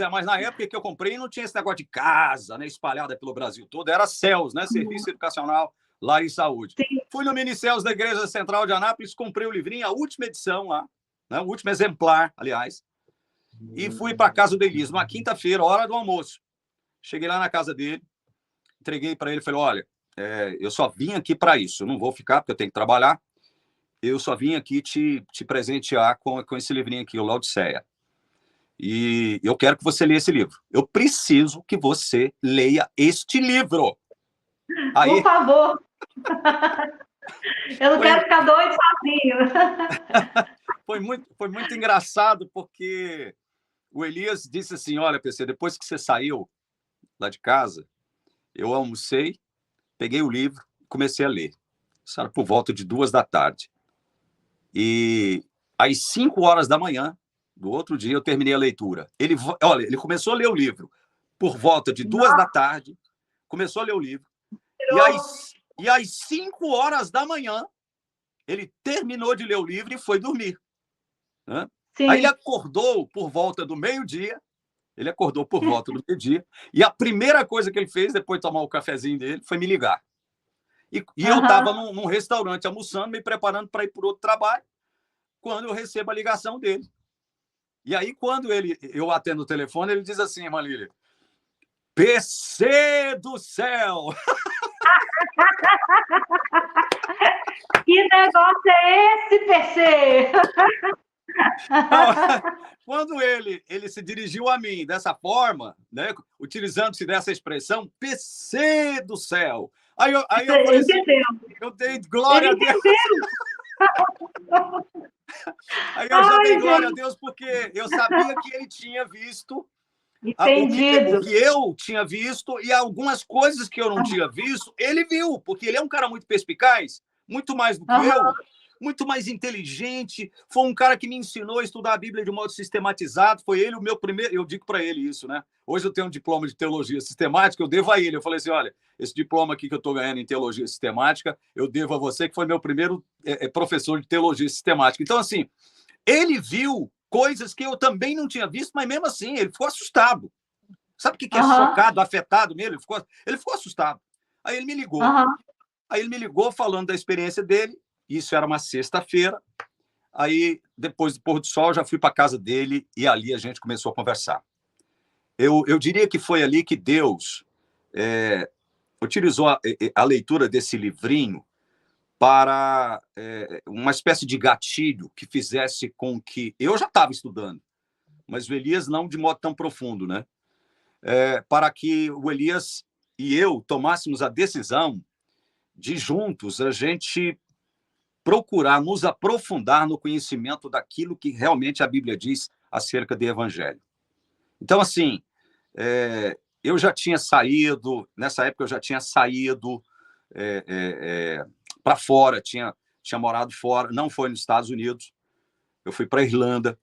mas na época que eu comprei não tinha esse negócio de casa, né, espalhada pelo Brasil todo, era CELS, né, Serviço Educacional Lar e Saúde. Sim. Fui no Minicels da Igreja Central de Anápolis, comprei o livrinho, a última edição lá, né, o último exemplar, aliás, e fui para a casa do Elias, numa quinta-feira, hora do almoço. Cheguei lá na casa dele, entreguei para ele, falei, olha, eu só vim aqui para isso, eu não vou ficar porque eu tenho que trabalhar, eu só vim aqui te presentear com esse livrinho aqui, o Laodiceia. E eu quero que você leia esse livro. Eu preciso que você leia este livro. Por Aí favor. Eu não foi, quero ficar doido sozinho. foi muito engraçado, porque o Elias disse assim, olha, PC, depois que você saiu lá de casa, eu almocei, peguei o livro e comecei a ler. Isso era por volta de 2 da tarde. E às 5 horas da manhã, do outro dia, eu terminei a leitura. Ele começou a ler o livro por volta de 2 da tarde, começou a ler o livro, e às 5 horas da manhã, ele terminou de ler o livro e foi dormir. Né? Aí ele Sim. acordou por volta do meio-dia, e a primeira coisa que ele fez, depois de tomar o cafezinho dele, foi me ligar. E eu estava num restaurante almoçando, me preparando para ir para outro trabalho, quando eu recebo a ligação dele. E aí, quando eu atendo o telefone, ele diz assim, irmã Lília, PC do céu! Que negócio é esse, PC? Quando ele se dirigiu a mim dessa forma, né, utilizando-se dessa expressão, PC do céu, aí eu falei assim, Entendeu? eu dei glória Ele a Deus. entendeu. Aí eu já dei glória a Gente. Deus porque eu sabia que ele tinha visto O Entendido. que eu tinha visto e algumas coisas que eu não tinha visto, ele viu, porque ele é um cara muito perspicaz, muito mais do que Aham. eu, muito mais inteligente. Foi um cara que me ensinou a estudar a Bíblia de modo sistematizado. Foi ele o meu primeiro. Eu digo para ele isso, né? Hoje eu tenho um diploma de teologia sistemática, eu devo a ele. Eu falei assim: olha, esse diploma aqui que eu estou ganhando em teologia sistemática, eu devo a você, que foi meu primeiro professor de teologia sistemática. Então, assim, ele viu coisas que eu também não tinha visto, mas mesmo assim, ele ficou assustado. Sabe o que é Aham. chocado, afetado nele? Ele ficou assustado. Aí ele me ligou. Aham. Aí ele me ligou falando da experiência dele. Isso era uma sexta-feira. Aí, depois do pôr do sol, já fui para a casa dele e ali a gente começou a conversar. Eu diria que foi ali que Deus utilizou a leitura desse livrinho para uma espécie de gatilho que fizesse com que... Eu já estava estudando, mas o Elias não de modo tão profundo, né? Para que o Elias e eu tomássemos a decisão de juntos a gente procurar nos aprofundar no conhecimento daquilo que realmente a Bíblia diz acerca do Evangelho. Então, assim, eu já tinha saído, nessa época eu já tinha saído para fora, tinha morado fora, não foi nos Estados Unidos, eu fui para a Irlanda,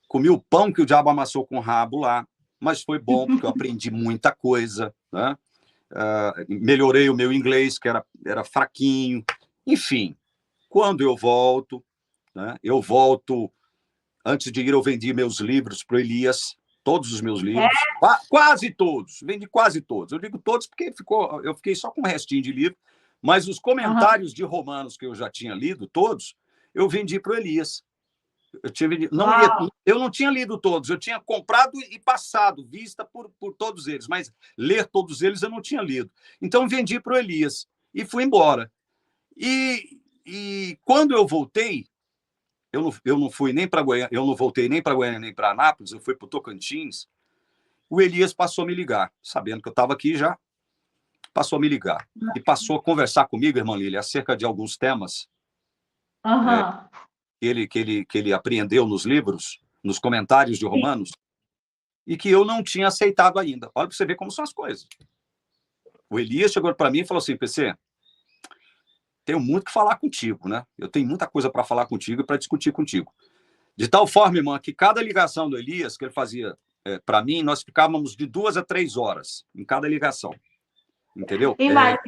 comi o pão que o diabo amassou com o rabo lá, mas foi bom porque eu aprendi muita coisa, né? Melhorei o meu inglês, que era fraquinho, enfim. Quando eu volto, né, antes de ir, eu vendi meus livros para o Elias, todos os meus livros, quase todos, vendi quase todos. Eu digo todos porque eu fiquei só com um restinho de livro, mas os Aham. comentários de Romanos que eu já tinha lido, todos, eu vendi para o Elias. Uau. Eu não tinha lido todos, eu tinha comprado e passado, vista por todos eles, mas ler todos eles eu não tinha lido. Então, vendi para o Elias e fui embora. E quando eu voltei, eu não fui nem para Goiânia, eu não voltei nem para Goiânia nem para Anápolis, eu fui para o Tocantins. O Elias passou a me ligar, sabendo que eu estava aqui já, passou a me ligar e passou a conversar comigo, irmã Lília, acerca de alguns temas Aham. que ele apreendeu nos livros, nos comentários de Sim. Romanos, e que eu não tinha aceitado ainda. Olha para você ver como são as coisas. O Elias chegou para mim e falou assim: PC, tenho muito que falar contigo, né? Eu tenho muita coisa para falar contigo e para discutir contigo. De tal forma, irmã, que cada ligação do Elias que ele fazia para mim, nós ficávamos de 2 a 3 horas em cada ligação, entendeu? Imagina.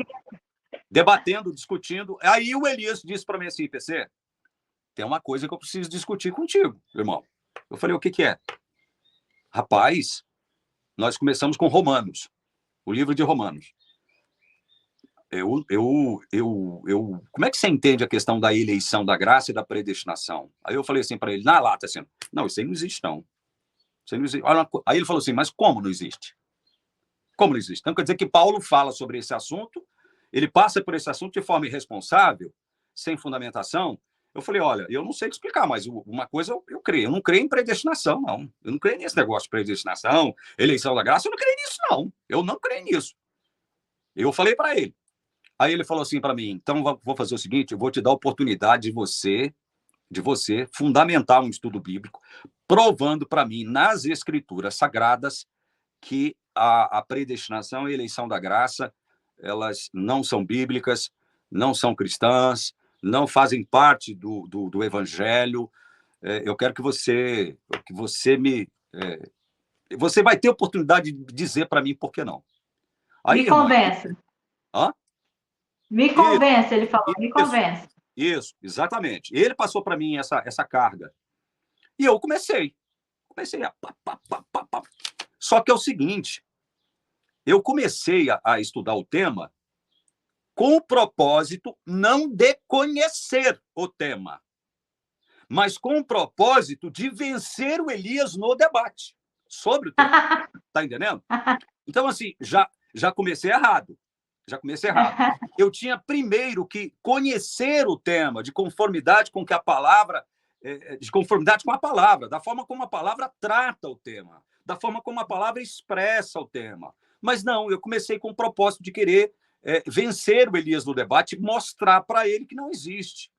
Debatendo, discutindo. Aí o Elias disse para mim assim: PC, tem uma coisa que eu preciso discutir contigo, irmão. Eu falei: o que que é? Rapaz, nós começamos com Romanos, o livro de Romanos. Como é que você entende a questão da eleição da graça e da predestinação? Aí eu falei assim para ele, na lata, assim, não, isso aí não existe, não. Isso aí não existe. Aí ele falou assim, mas como não existe? Como não existe? Então quer dizer que Paulo fala sobre esse assunto, ele passa por esse assunto de forma irresponsável, sem fundamentação. Eu falei, olha, eu não sei te explicar, mas uma coisa eu creio. Eu não creio em predestinação, não. Eu não creio nesse negócio de predestinação, eleição da graça, eu não creio nisso, não. Eu não creio nisso. Eu falei para ele. Aí ele falou assim para mim, então vou fazer o seguinte, eu vou te dar a oportunidade de você fundamentar um estudo bíblico, provando para mim nas escrituras sagradas que a predestinação e a eleição da graça, elas não são bíblicas, não são cristãs, não fazem parte do evangelho. Eu quero que você você vai ter a oportunidade de dizer para mim por que não. Me Aí, irmã, convença. hã? Me Isso, convence, ele falou. Me isso. convence. Isso, exatamente. Ele passou para mim essa carga. E eu comecei a... Pá, pá, pá, pá, pá. Só que é o seguinte, eu comecei a estudar o tema com o propósito não de conhecer o tema, mas com o propósito de vencer o Elias no debate sobre o tema. Tá entendendo? Então, assim, já comecei errado. Já comecei errado. Eu tinha primeiro que conhecer o tema de conformidade com que a palavra, de conformidade com a palavra, da forma como a palavra trata o tema, da forma como a palavra expressa o tema. Mas não, eu comecei com o propósito de querer vencer o Elias no debate e mostrar para ele que não existe.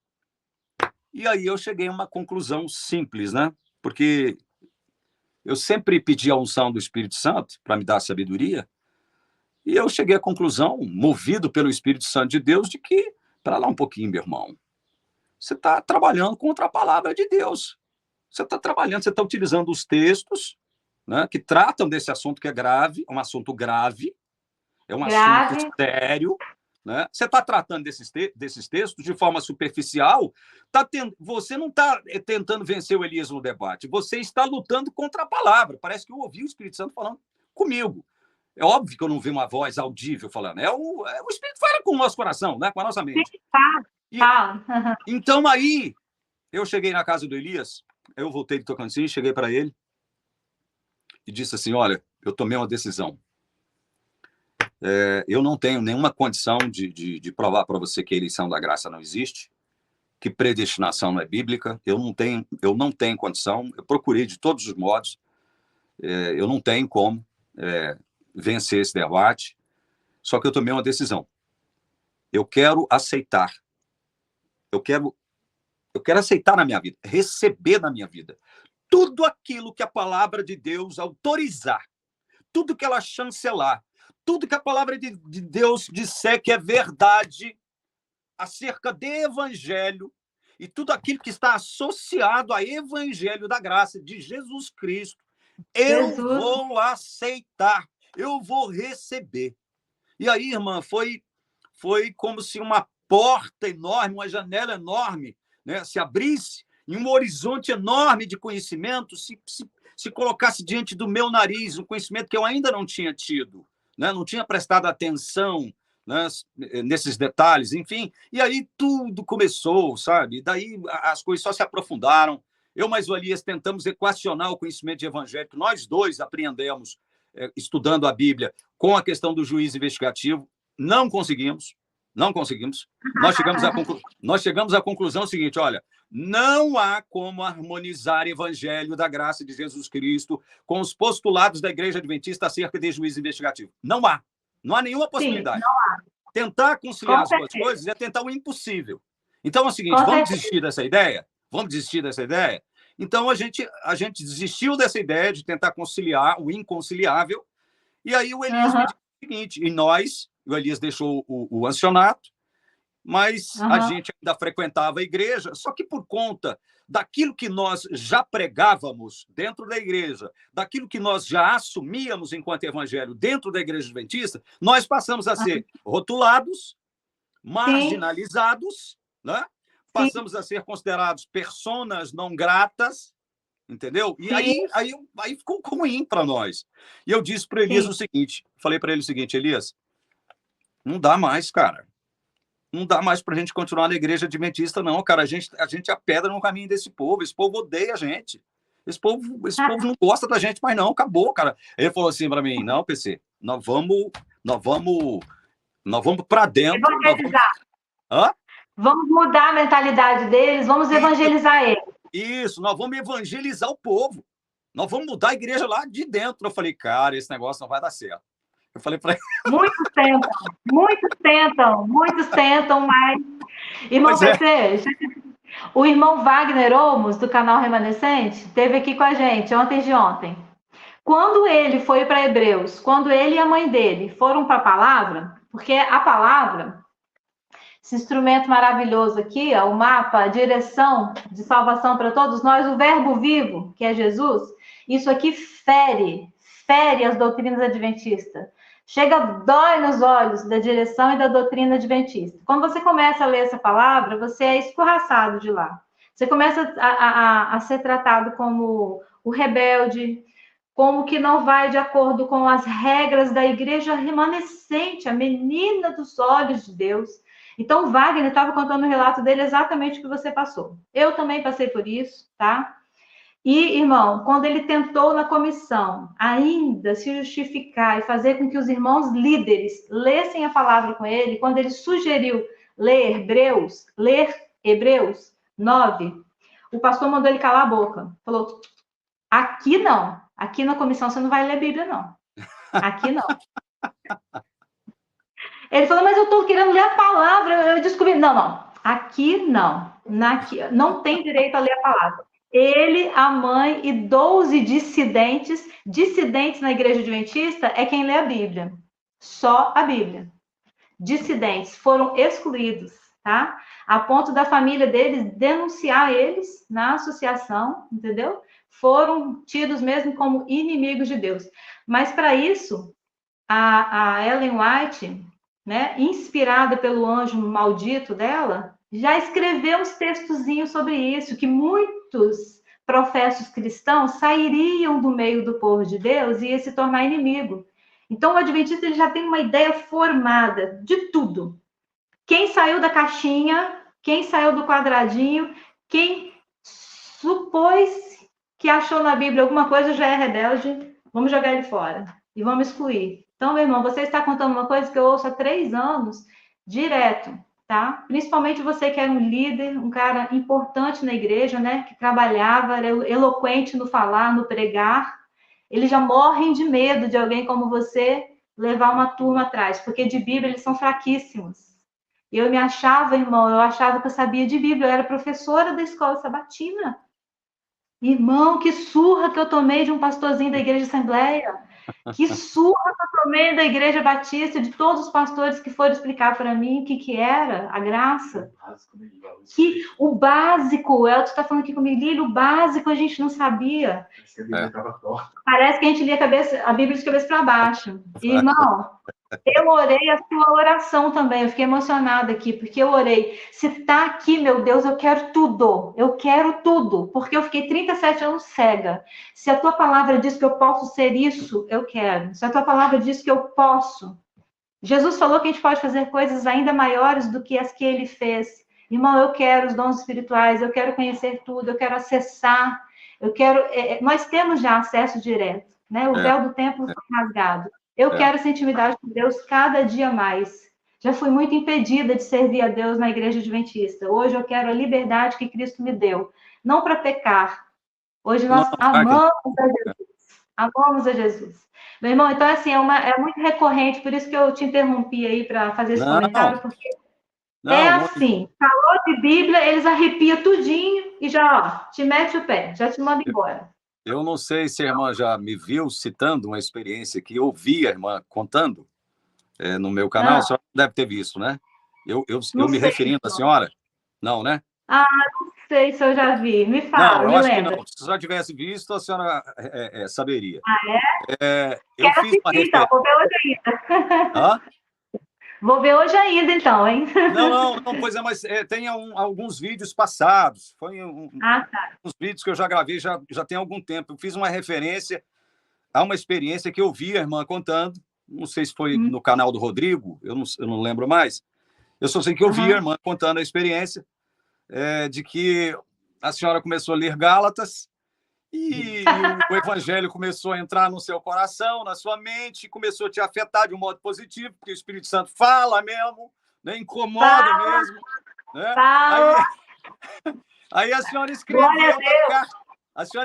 E aí eu cheguei a uma conclusão simples, né? Porque Eu sempre pedi a unção do Espírito Santo para me dar sabedoria, e eu cheguei à conclusão, movido pelo Espírito Santo de Deus, de que, para lá um pouquinho, meu irmão, você está trabalhando contra a palavra de Deus. Você está trabalhando, você está utilizando os textos, né, que tratam desse assunto que é grave, um assunto grave, é um assunto Grave. sério, né? Você está tratando desses textos de forma superficial, você não está tentando vencer o Elias no debate, você está lutando contra a palavra. Parece que eu ouvi o Espírito Santo falando comigo. É óbvio que eu não vi uma voz audível falando, o Espírito fala com o nosso coração, né? Com a nossa mente. Fala, E, fala. então aí, eu cheguei na casa do Elias, eu voltei de Tocantins, cheguei para ele e disse assim, olha, eu tomei uma decisão. Eu não tenho nenhuma condição de provar para você que a eleição da graça não existe, que predestinação não é bíblica, eu não tenho condição, eu procurei de todos os modos, eu não tenho como vencer esse debate, só que eu tomei uma decisão. Eu quero aceitar, eu quero aceitar na minha vida, receber na minha vida, tudo aquilo que a palavra de Deus autorizar, tudo que ela chancelar, tudo que a palavra de Deus disser que é verdade acerca do evangelho e tudo aquilo que está associado ao evangelho da graça de Jesus Cristo, eu vou aceitar, eu vou receber. E aí, irmã, foi como se uma porta enorme, uma janela enorme, né, se abrisse e um horizonte enorme de conhecimento se colocasse diante do meu nariz, um conhecimento que eu ainda não tinha tido, né, não tinha prestado atenção, né, nesses detalhes, enfim. E aí tudo começou, sabe? Daí as coisas só se aprofundaram. Eu mais o Elias tentamos equacionar o conhecimento de evangelho que nós dois apreendemos estudando a Bíblia com a questão do juiz investigativo. Não conseguimos. Nós chegamos à conclusão seguinte, olha, não há como harmonizar o evangelho da graça de Jesus Cristo com os postulados da Igreja Adventista acerca de juízo investigativo. Não há nenhuma possibilidade. Sim, não há. Tentar conciliar as duas coisas é tentar o impossível. Então é o seguinte, vamos desistir dessa ideia? Então a gente desistiu dessa ideia de tentar conciliar o inconciliável, e aí o Elias me disse o seguinte, o Elias deixou o ancianato, mas a gente ainda frequentava a igreja, só que por conta daquilo que nós já pregávamos dentro da igreja, daquilo que nós já assumíamos enquanto evangelho dentro da igreja adventista, nós passamos a ser rotulados, marginalizados, né? Passamos a ser considerados personas não gratas, entendeu? E aí ficou ruim para nós. E eu disse para Elias o seguinte, falei para ele o seguinte, Elias, não dá mais, cara. Não dá mais para a gente continuar na igreja adventista, não, cara. A gente é a pedra no caminho desse povo. Esse povo odeia a gente. Esse povo não gosta da gente, mas não, acabou, cara. Ele falou assim para mim, não, PC, nós vamos para dentro. Evangelizar. Vamos mudar a mentalidade deles, vamos evangelizar eles. Isso, nós vamos evangelizar o povo. Nós vamos mudar a igreja lá de dentro. Eu falei, cara, esse negócio não vai dar certo. Eu falei para ele. Muitos tentam, mas... Irmão PC, o irmão Wagner Olmos, do canal Remanescente, esteve aqui com a gente ontem de ontem. Quando ele foi para Hebreus, quando ele e a mãe dele foram para a palavra, porque a palavra, esse instrumento maravilhoso aqui, ó, o mapa, a direção de salvação para todos nós, o verbo vivo, que é Jesus, isso aqui fere as doutrinas adventistas. Chega, dói nos olhos da direção e da doutrina adventista. Quando você começa a ler essa palavra, você é escorraçado de lá. Você começa a ser tratado como o rebelde, como que não vai de acordo com as regras da igreja remanescente, a menina dos olhos de Deus. Então, Wagner estava contando o relato dele exatamente o que você passou. Eu também passei por isso, tá? E, irmão, quando ele tentou na comissão ainda se justificar e fazer com que os irmãos líderes lessem a palavra com ele, quando ele sugeriu ler Hebreus 9, o pastor mandou ele calar a boca. Falou, aqui não. Aqui na comissão você não vai ler Bíblia, não. Aqui não. Ele falou, mas eu estou querendo ler a palavra. Eu descobri. Não. Aqui não. Não tem direito a ler a palavra. Ele, a mãe e 12 dissidentes. Dissidentes na igreja adventista é quem lê a Bíblia. Só a Bíblia. Dissidentes foram excluídos, tá? A ponto da família deles denunciar eles na associação, entendeu? Foram tidos mesmo como inimigos de Deus. Mas para isso, a Ellen White, né, inspirada pelo anjo maldito dela, já escreveu uns textozinhos sobre isso, que muitos professos cristãos sairiam do meio do povo de Deus e ia se tornar inimigo. Então, o Adventista ele já tem uma ideia formada de tudo. Quem saiu da caixinha, quem saiu do quadradinho, quem supôs que achou na Bíblia alguma coisa já é rebelde, vamos jogar ele fora e vamos excluir. Então, meu irmão, você está contando uma coisa que eu ouço há 3 anos, direto, tá? Principalmente você que era um líder, um cara importante na igreja, né? Que trabalhava, era eloquente no falar, no pregar. Eles já morrem de medo de alguém como você levar uma turma atrás, porque de Bíblia eles são fraquíssimos. Eu me achava, irmão, eu achava que eu sabia de Bíblia, eu era professora da escola sabatina. Irmão, que surra que eu tomei de um pastorzinho da igreja Assembleia. Que surra que eu tomei da igreja Batista, de todos os pastores que foram explicar para mim o que, que era a graça. Que o básico, o Elton está falando aqui comigo, Lílio, o básico a gente não sabia. Parece que a gente lia a Bíblia de cabeça para baixo. Irmão, eu orei a sua oração também, eu fiquei emocionada aqui, porque eu orei. Se está aqui, meu Deus, eu quero tudo, porque eu fiquei 37 anos cega. Se a tua palavra diz que eu posso ser isso, eu quero. Se a tua palavra diz que eu posso. Jesus falou que a gente pode fazer coisas ainda maiores do que as que ele fez. Irmão, eu quero os dons espirituais, eu quero conhecer tudo, eu quero acessar, eu quero. Nós temos já acesso direto, né? O véu do templo foi rasgado. Eu quero essa intimidade com Deus cada dia mais. Já fui muito impedida de servir a Deus na igreja adventista. Hoje eu quero a liberdade que Cristo me deu. Não para pecar. Hoje nós amamos a Jesus. Amamos a Jesus. Meu irmão, então, assim, é muito recorrente, por isso que eu te interrompi aí para fazer esse comentário, porque assim, falou de Bíblia, eles arrepiam tudinho e já, ó, te mete o pé, já te manda embora. Eu não sei se a irmã já me viu citando uma experiência que eu vi a irmã contando no meu canal, a senhora deve ter visto, né? Eu me referindo à senhora? Não, né? Ah, não sei se eu já vi. Me fala, não, eu me acho lembra. que não. Se já tivesse visto, a senhora saberia. Ah, é? Eu Quero fiz uma assistir, então. referência. Vou ver hoje ainda. Hã? Vou ver hoje ainda, então, hein? Não, pois é, mas tem alguns vídeos passados. Foi tá. uns vídeos que eu já gravei já tem algum tempo. Eu fiz uma referência a uma experiência que eu vi a irmã contando. Não sei se foi no canal do Rodrigo, eu não lembro mais. Eu só sei que eu vi a irmã contando a experiência de que a senhora começou a ler Gálatas e o evangelho começou a entrar no seu coração, na sua mente, e começou a te afetar de um modo positivo, porque o Espírito Santo fala mesmo, né? Incomoda mesmo. Né? Aí a senhora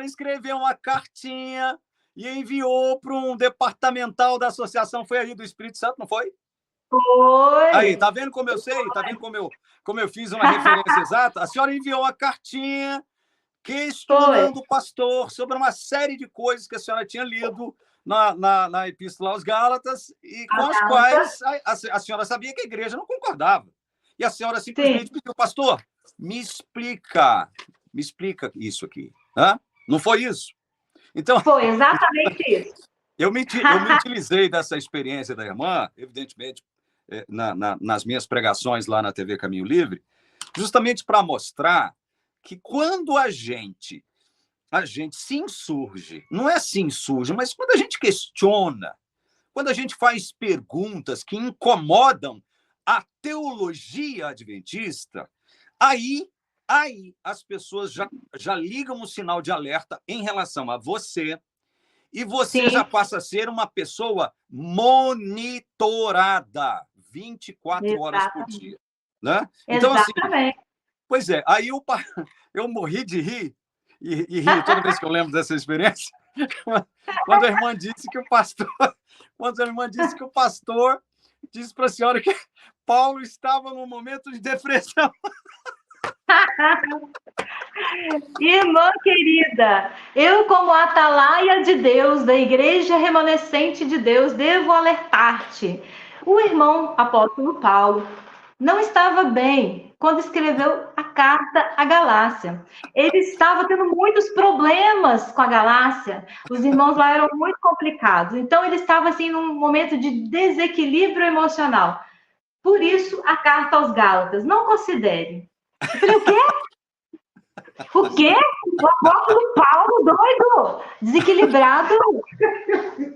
escreveu uma cartinha e enviou para um departamental da associação. Foi aí do Espírito Santo, não foi? Foi. Aí, tá vendo como eu sei? Tá vendo como eu fiz uma referência exata? A senhora enviou uma cartinha questionando o pastor sobre uma série de coisas que a senhora tinha lido na Epístola aos Gálatas e com as quais a senhora sabia que a igreja não concordava. E a senhora simplesmente pediu, pastor, me explica isso aqui. Hã? Não foi isso? Então, foi exatamente isso. Eu me utilizei dessa experiência da irmã, evidentemente, nas minhas pregações lá na TV Caminho Livre, justamente para mostrar que quando a gente se insurge, não é se insurge, mas quando a gente questiona, quando a gente faz perguntas que incomodam a teologia adventista, aí as pessoas já ligam um sinal de alerta em relação a você, e você já passa a ser uma pessoa monitorada 24 horas por dia. Né? Então, assim, pois é, aí eu morri de rir, e rio toda vez que eu lembro dessa experiência, quando a irmã disse que o pastor disse para a senhora que Paulo estava num momento de depressão. Irmã querida, eu, como atalaia de Deus, da Igreja Remanescente de Deus, devo alertar-te. O irmão apóstolo Paulo não estava bem quando escreveu a carta à Galácia. Ele estava tendo muitos problemas com a Galácia. Os irmãos lá eram muito complicados. Então, ele estava assim num momento de desequilíbrio emocional. Por isso, a carta aos Gálatas. Não considere. Eu falei, o quê? O quê? O apóstolo Paulo, doido, desequilibrado.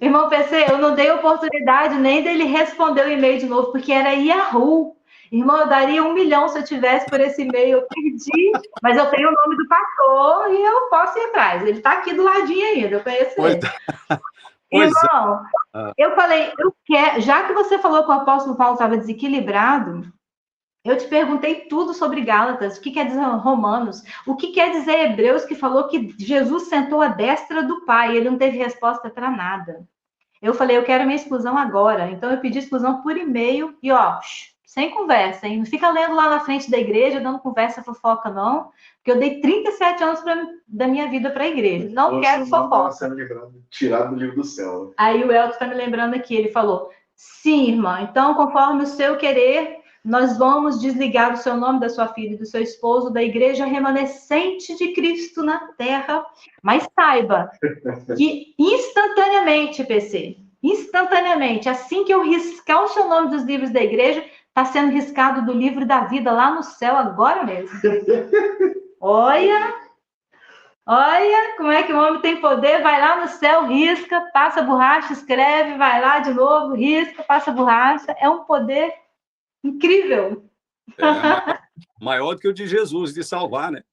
Irmão PC, eu não dei oportunidade nem dele responder o e-mail de novo, porque era Yahoo. Irmão, eu daria 1 milhão se eu tivesse por esse e-mail. Eu perdi, mas eu tenho o nome do pastor e eu posso ir atrás. Ele está aqui do ladinho ainda, eu conheço ele. Irmão, eu falei, eu quero, já que você falou que o apóstolo Paulo estava desequilibrado, eu te perguntei tudo sobre Gálatas, o que quer dizer Romanos, o que quer dizer Hebreus, que falou que Jesus sentou à destra do Pai, ele não teve resposta para nada. Eu falei, eu quero minha exclusão agora. Então, eu pedi exclusão por e-mail e, ó, sem conversa, hein? Não fica lendo lá na frente da igreja, dando conversa fofoca, não. Porque eu dei 37 anos da minha vida para a igreja. Não quero fofoca. Tirado do livro do céu. Aí o Elton está me lembrando aqui, ele falou, sim, irmã, então, conforme o seu querer, nós vamos desligar o seu nome, da sua filha e do seu esposo da igreja remanescente de Cristo na terra. Mas saiba que instantaneamente, PC, instantaneamente, assim que eu riscar o seu nome dos livros da igreja, está sendo riscado do livro da vida lá no céu agora mesmo. Olha como é que o homem tem poder, vai lá no céu, risca, passa borracha, escreve, vai lá de novo, risca, passa borracha. É um poder incrível. Maior do que o de Jesus, de salvar, né?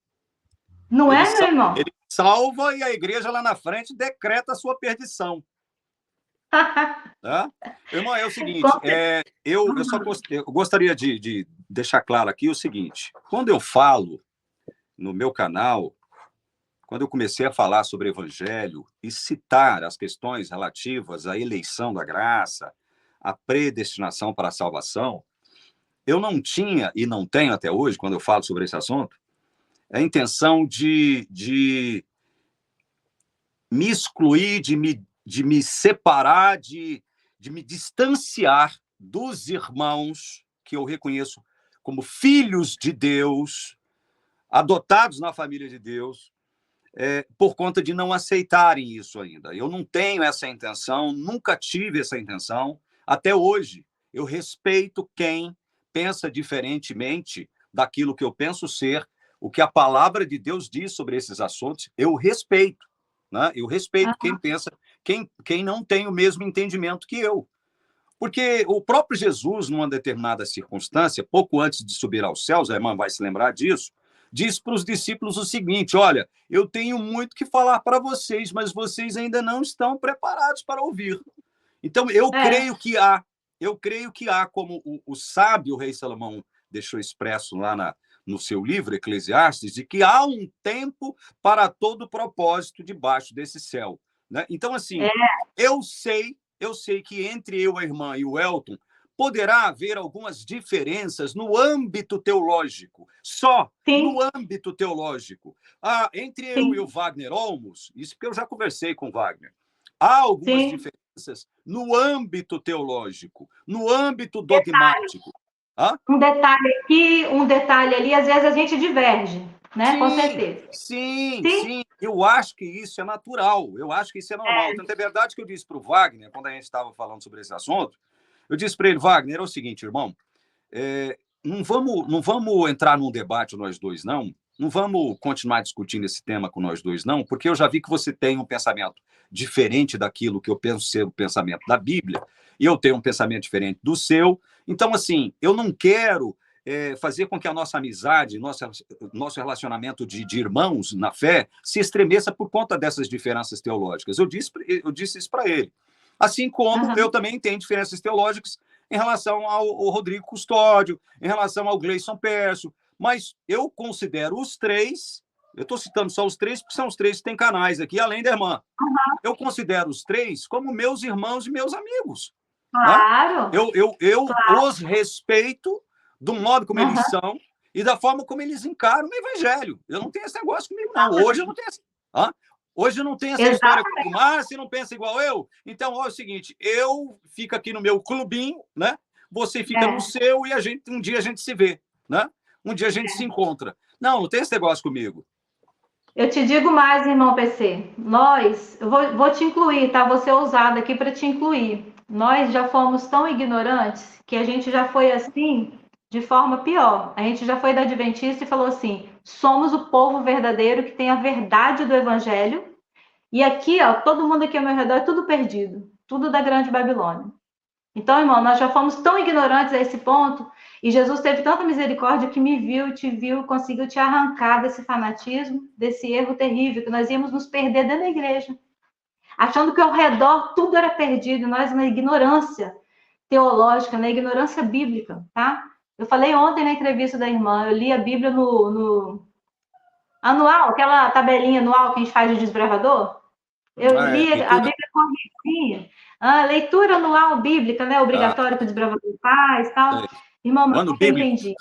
Não é, meu irmão? Ele salva e a igreja lá na frente decreta a sua perdição. Tá? Irmão, é o seguinte, eu gostaria de deixar claro aqui o seguinte, quando eu falo no meu canal, quando eu comecei a falar sobre evangelho e citar as questões relativas à eleição da graça, à predestinação para a salvação, eu não tinha, e não tenho até hoje, quando eu falo sobre esse assunto, a intenção de me excluir, de me separar, de me distanciar dos irmãos que eu reconheço como filhos de Deus, adotados na família de Deus, por conta de não aceitarem isso ainda. Eu não tenho essa intenção, nunca tive essa intenção, até hoje. Eu respeito quem pensa diferentemente daquilo que eu penso ser, o que a palavra de Deus diz sobre esses assuntos, eu respeito. Né? Eu respeito quem pensa, quem não tem o mesmo entendimento que eu. Porque o próprio Jesus, numa determinada circunstância, pouco antes de subir aos céus, a irmã vai se lembrar disso, diz para os discípulos o seguinte, olha, eu tenho muito que falar para vocês, mas vocês ainda não estão preparados para ouvir. Então, eu creio que há, como o sábio rei Salomão deixou expresso lá no seu livro, Eclesiastes, de que há um tempo para todo propósito debaixo desse céu. Né? Então, assim, eu sei que entre eu, a irmã e o Elton, poderá haver algumas diferenças no âmbito teológico, só no âmbito teológico. Entre eu e o Wagner Olmos, isso porque eu já conversei com o Wagner, há algumas diferenças no âmbito teológico, no âmbito dogmático. Um detalhe aqui, um detalhe ali, às vezes a gente diverge, né? Sim, com certeza. Sim. Eu acho que isso é natural, eu acho que isso é normal. Tanto é verdade que eu disse para o Wagner, quando a gente estava falando sobre esse assunto, eu disse para ele, Wagner, é o seguinte, irmão, não vamos entrar num debate nós dois, não. Não vamos continuar discutindo esse tema com nós dois, não, porque eu já vi que você tem um pensamento diferente daquilo que eu penso ser o pensamento da Bíblia, e eu tenho um pensamento diferente do seu. Então, assim, eu não quero fazer com que a nossa amizade, nosso relacionamento de irmãos na fé se estremeça por conta dessas diferenças teológicas. Eu disse isso para ele. Assim como eu também tenho diferenças teológicas em relação ao Rodrigo Custódio, em relação ao Gleison Pércio, mas eu considero os três, eu estou citando só os três, porque são os três que têm canais aqui, além da irmã. Eu considero os três como meus irmãos e meus amigos. Claro. Né? Eu os respeito do modo como eles são, e da forma como eles encaram o evangelho. Eu não tenho esse negócio comigo, não. Hoje eu não tenho essa, Hoje eu não tenho essa história comigo. Você não pensa igual eu? Então, ó, é o seguinte, eu fico aqui no meu clubinho, né? Você fica no seu e um dia a gente se vê, né? Um dia a gente se encontra. Não tem esse negócio comigo. Eu te digo mais, irmão PC. Eu vou te incluir, tá? Vou ser ousada aqui para te incluir. Nós já fomos tão ignorantes que a gente já foi assim de forma pior. A gente já foi da Adventista e falou assim: somos o povo verdadeiro que tem a verdade do Evangelho. E aqui, ó, todo mundo aqui ao meu redor é tudo perdido, tudo da Grande Babilônia. Então, irmão, nós já fomos tão ignorantes a esse ponto, e Jesus teve tanta misericórdia que me viu, te viu, conseguiu te arrancar desse fanatismo, desse erro terrível, que nós íamos nos perder dentro da igreja, achando que ao redor tudo era perdido, nós na ignorância teológica, na ignorância bíblica, tá? Eu falei ontem na entrevista da irmã, eu li a Bíblia no anual, aquela tabelinha anual que a gente faz de desbravador. Eu li a Bíblia corridinha. Leitura anual bíblica, né? Obrigatória que o desbravador faz, tal. Irmão, mas eu entendi.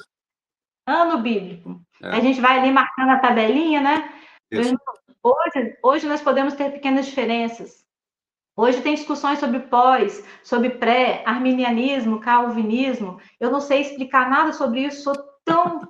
Ano bíblico. A gente vai ali marcando a tabelinha, né? Irmão, hoje nós podemos ter pequenas diferenças. Hoje tem discussões sobre pós, sobre pré, arminianismo, calvinismo. Eu não sei explicar nada sobre isso, sou tão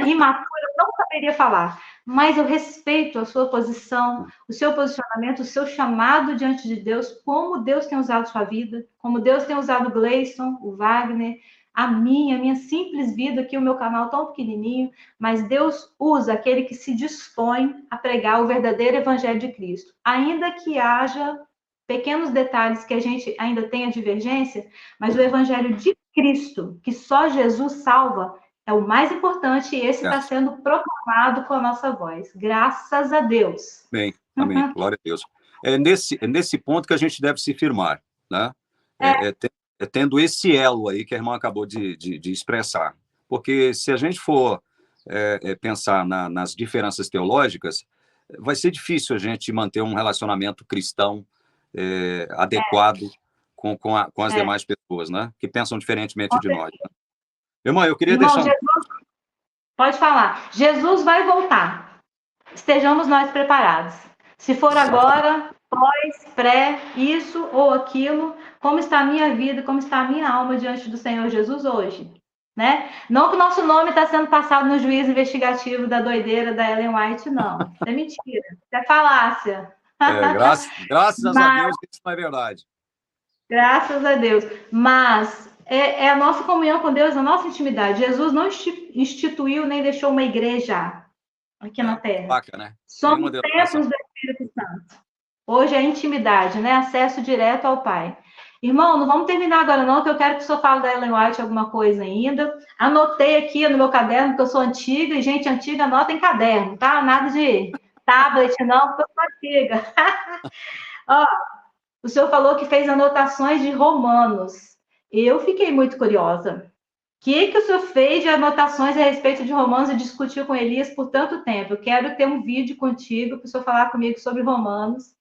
imatura, eu não saberia falar. Mas eu respeito a sua posição, o seu posicionamento, o seu chamado diante de Deus, como Deus tem usado sua vida, como Deus tem usado o Gleison, o Wagner, a minha simples vida aqui, o meu canal tão pequenininho, mas Deus usa aquele que se dispõe a pregar o verdadeiro evangelho de Cristo. Ainda que haja pequenos detalhes que a gente ainda tenha divergência, mas o evangelho de Cristo, que só Jesus salva, é o mais importante, e esse está sendo proclamado com a nossa voz. Graças a Deus. Bem, amém. Glória a Deus. É nesse ponto que a gente deve se firmar, né? Tendo esse elo aí que a irmã acabou de expressar. Porque se a gente for pensar nas diferenças teológicas, vai ser difícil a gente manter um relacionamento cristão adequado com as demais pessoas, né? Que pensam diferentemente de nós. Né? Irmã, eu queria deixar... Pode falar. Jesus vai voltar. Estejamos nós preparados. Se for agora, pós, pré, isso ou aquilo, como está a minha vida, como está a minha alma diante do Senhor Jesus hoje? Né? Não que o nosso nome está sendo passado no juízo investigativo da doideira da Ellen White, não. Isso é mentira. Isso é falácia. Graças a Deus que isso não é verdade. Graças a Deus. Mas é a nossa comunhão com Deus, a nossa intimidade. Jesus não instituiu nem deixou uma igreja aqui na Terra. Vaca, né? Somos templos do Espírito Santo. Hoje é intimidade, né? Acesso direto ao Pai. Irmão, não vamos terminar agora não, que eu quero que o senhor fale da Ellen White alguma coisa ainda. Anotei aqui no meu caderno, porque eu sou antiga, e gente antiga anota em caderno, tá? Nada de tablet não, porque eu sou antiga. Ó, o senhor falou que fez anotações de Romanos. Eu fiquei muito curiosa. O que o senhor fez de anotações a respeito de Romanos e discutiu com Elias por tanto tempo? Eu quero ter um vídeo contigo para o senhor falar comigo sobre Romanos,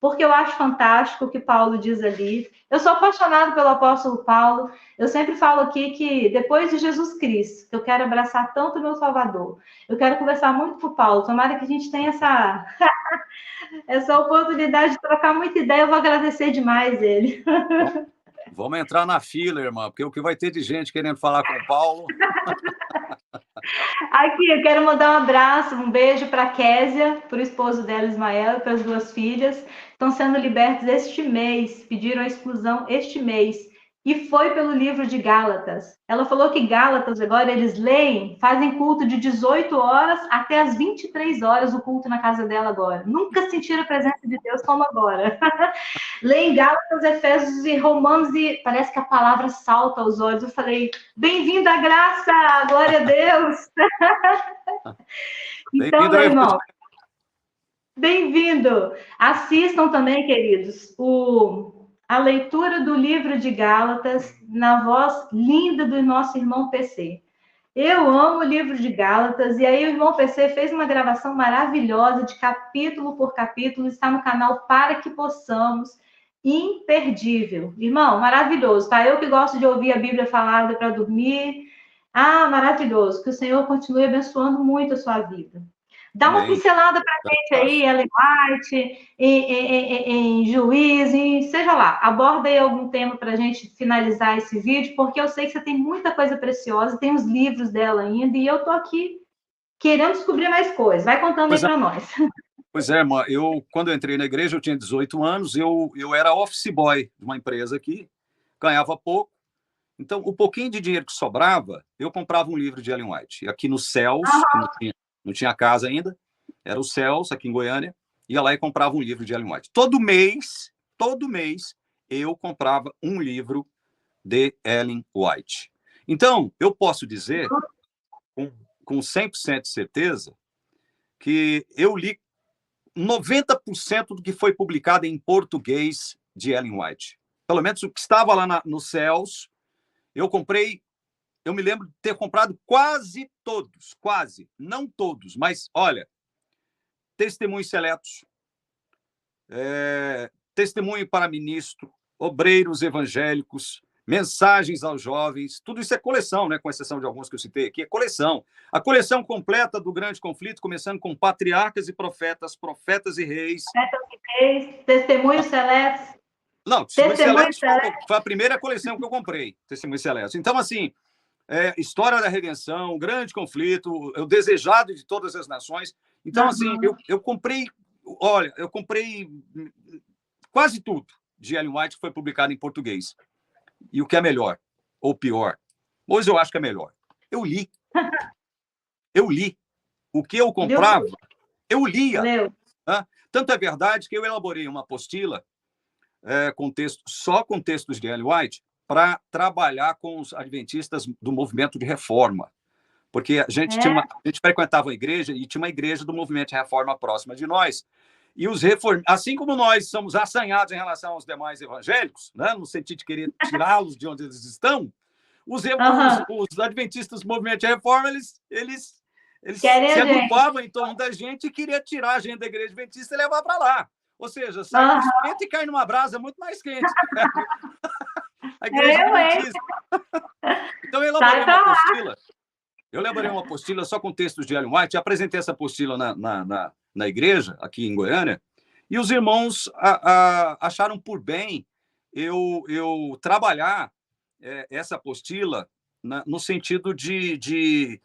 porque eu acho fantástico o que Paulo diz ali. Eu sou apaixonado pelo apóstolo Paulo. Eu sempre falo aqui que depois de Jesus Cristo, eu quero abraçar tanto o meu Salvador. Eu quero conversar muito com o Paulo. Tomara que a gente tenha essa oportunidade de trocar muita ideia. Eu vou agradecer demais ele. Vamos entrar na fila, irmã, porque o que vai ter de gente querendo falar com o Paulo... Aqui, eu quero mandar um abraço, um beijo para a Késia, para o esposo dela, Ismael, e para as duas filhas. Estão sendo libertos este mês, pediram a exclusão este mês. E foi pelo livro de Gálatas. Ela falou que Gálatas, agora, eles leem, fazem culto de 18 horas até as 23 horas, o culto na casa dela agora. Nunca sentiram a presença de Deus como agora. Leem Gálatas, Efésios e Romanos e parece que a palavra salta aos olhos. Eu falei, bem-vinda à graça, glória a Deus. Então, meu irmão, bem-vindo. Assistam também, queridos, a leitura do livro de Gálatas na voz linda do nosso irmão PC. Eu amo o livro de Gálatas, e aí o irmão PC fez uma gravação maravilhosa de capítulo por capítulo, está no canal Para Que Possamos, imperdível. Irmão, maravilhoso, tá? Eu que gosto de ouvir a Bíblia falada para dormir, Ah, maravilhoso. Que o Senhor continue abençoando muito a sua vida. Dá uma Amém. pincelada para a gente aí, Ellen White, em Juízo, seja lá. Aborda aí algum tema para a gente finalizar esse vídeo, porque eu sei que você tem muita coisa preciosa, tem os livros dela ainda, e eu estou aqui querendo descobrir mais coisas. Vai contando aí Pois é, para nós. irmã, quando eu entrei na igreja, eu tinha 18 anos, eu era office boy de uma empresa aqui, ganhava pouco. Então, o pouquinho de dinheiro que sobrava, eu comprava um livro de Ellen White. Aqui no Céus, que não tinha casa ainda, era o Céus, aqui em Goiânia, ia lá e comprava um livro de Ellen White. Todo mês, eu comprava um livro de Ellen White. Então, eu posso dizer, com 100% de certeza, que eu li 90% do que foi publicado em português de Ellen White. Pelo menos o que estava lá nos Céus, eu comprei. Eu me lembro de ter comprado quase todos, quase, não todos, mas, olha, Testemunhos Seletos, Testemunho para Ministro, Obreiros Evangélicos, Mensagens aos Jovens, tudo isso é coleção, né? Com exceção de alguns que eu citei aqui, é coleção. A coleção completa do Grande Conflito, começando com Patriarcas e Profetas, Profetas e Reis. Testemunhos Seletos. Não, Testemunhos Seletos foi a primeira coleção que eu comprei, Testemunhos Seletos. Então, assim, História da Redenção, Grande Conflito, O Desejado de Todas as Nações. Então, assim, eu comprei, olha, eu comprei quase tudo de Ellen White que foi publicado em português. E o que é melhor, ou pior, hoje eu acho que é melhor. Eu li. O que eu comprava, eu lia. Né? Tanto é verdade que eu elaborei uma apostila só com textos de Ellen White para trabalhar com os adventistas do movimento de reforma. Porque a gente frequentava a igreja e tinha uma igreja do movimento de reforma próxima de nós. E assim como nós somos assanhados em relação aos demais evangélicos, né, no sentido de querer tirá-los de onde eles estão, os adventistas do movimento de reforma, eles se agrupavam em torno da gente e queriam tirar a gente da igreja adventista e levar para lá. Ou seja, sai do espeto e cai numa brasa muito mais quente. A igreja adventista. Então, eu elaborei uma apostila só com textos de Ellen White, apresentei essa apostila na igreja, aqui em Goiânia, e os irmãos acharam por bem eu trabalhar essa apostila no sentido de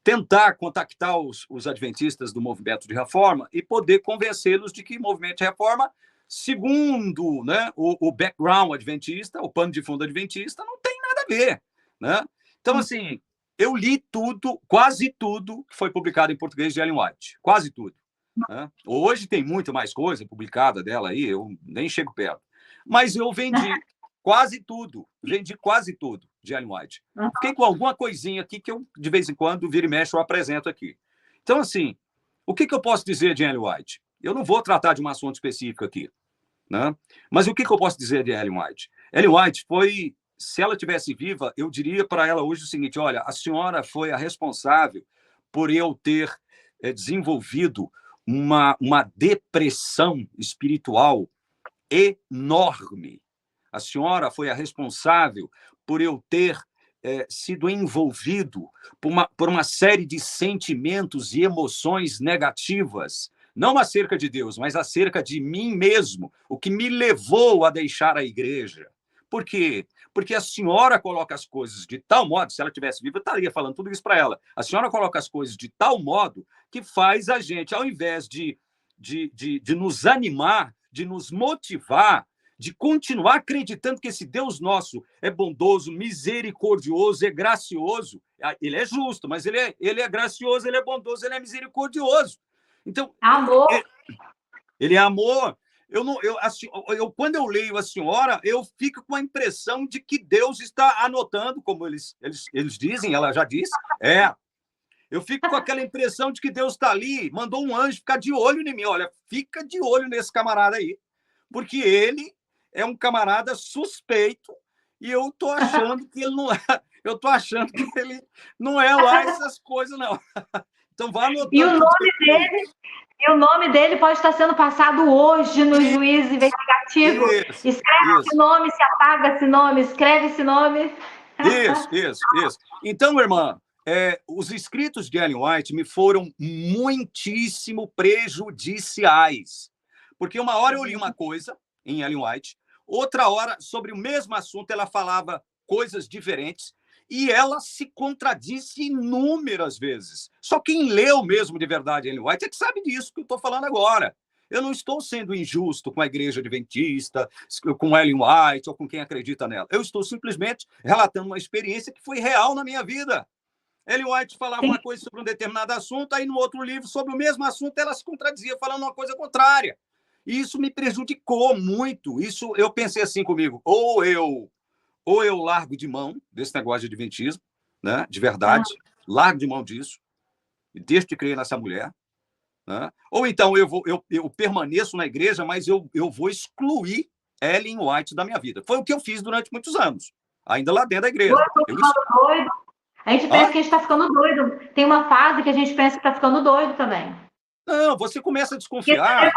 tentar contactar os adventistas do movimento de reforma e poder convencê-los de que o movimento de reforma, segundo, né, o background adventista, o pano de fundo adventista, não tem nada a ver. Né? Então, assim, eu li tudo, quase tudo que foi publicado em português de Ellen White. Quase tudo. Né? Hoje tem muito mais coisa publicada dela aí, eu nem chego perto. Mas eu vendi quase tudo de Ellen White. Fiquei com alguma coisinha aqui que eu, de vez em quando, vira e mexe, eu apresento aqui. Então, assim, o que eu posso dizer de Ellen White? Eu não vou tratar de um assunto específico aqui. Né? Mas o que eu posso dizer de Ellen White? Ellen White foi... Se ela tivesse viva, eu diria para ela hoje o seguinte: olha, a senhora foi a responsável por eu ter desenvolvido uma depressão espiritual enorme. A senhora foi a responsável por eu ter sido envolvido por uma série de sentimentos e emoções negativas, não acerca de Deus, mas acerca de mim mesmo, o que me levou a deixar a igreja. Por quê? Porque a senhora coloca as coisas de tal modo, se ela estivesse viva, eu estaria falando tudo isso para ela. A senhora coloca as coisas de tal modo que faz a gente, ao invés de nos animar, de nos motivar, de continuar acreditando que esse Deus nosso é bondoso, misericordioso, é gracioso. Ele é justo, mas ele é gracioso, ele é bondoso, ele é misericordioso. Então, amor. Ele é amor. Quando eu leio a senhora, eu fico com a impressão de que Deus está anotando, como eles dizem, ela já disse. Eu fico com aquela impressão de que Deus está ali, mandou um anjo ficar de olho em mim. Olha, fica de olho nesse camarada aí, porque ele é um camarada suspeito e eu tô achando que ele não é. Eu tô achando que ele não é lá essas coisas, não. Então, vá anotando. E o nome dele pode estar sendo passado hoje no juízo investigativo. Escreve esse nome, se apaga esse nome, escreve esse nome. Isso. Então, irmã, os escritos de Ellen White me foram muitíssimo prejudiciais. Porque uma hora eu li uma coisa em Ellen White, outra hora, sobre o mesmo assunto, ela falava coisas diferentes e ela se contradisse inúmeras vezes. Só quem leu mesmo de verdade Ellen White é que sabe disso que eu estou falando agora. Eu não estou sendo injusto com a igreja adventista, com Ellen White ou com quem acredita nela. Eu estou simplesmente relatando uma experiência que foi real na minha vida. Ellen White falava uma coisa sobre um determinado assunto, aí no outro livro, sobre o mesmo assunto, ela se contradizia, falando uma coisa contrária. E isso me prejudicou muito. Isso eu pensei assim comigo, ou eu largo de mão desse negócio de adventismo, né, de verdade, largo de mão disso, e deixo de crer nessa mulher, né? Ou então eu permaneço na igreja, mas eu vou excluir Ellen White da minha vida. Foi o que eu fiz durante muitos anos, ainda lá dentro da igreja. Doido. A gente pensa que a gente está ficando doido. Tem uma fase que a gente pensa que está ficando doido também. Não, você começa a desconfiar.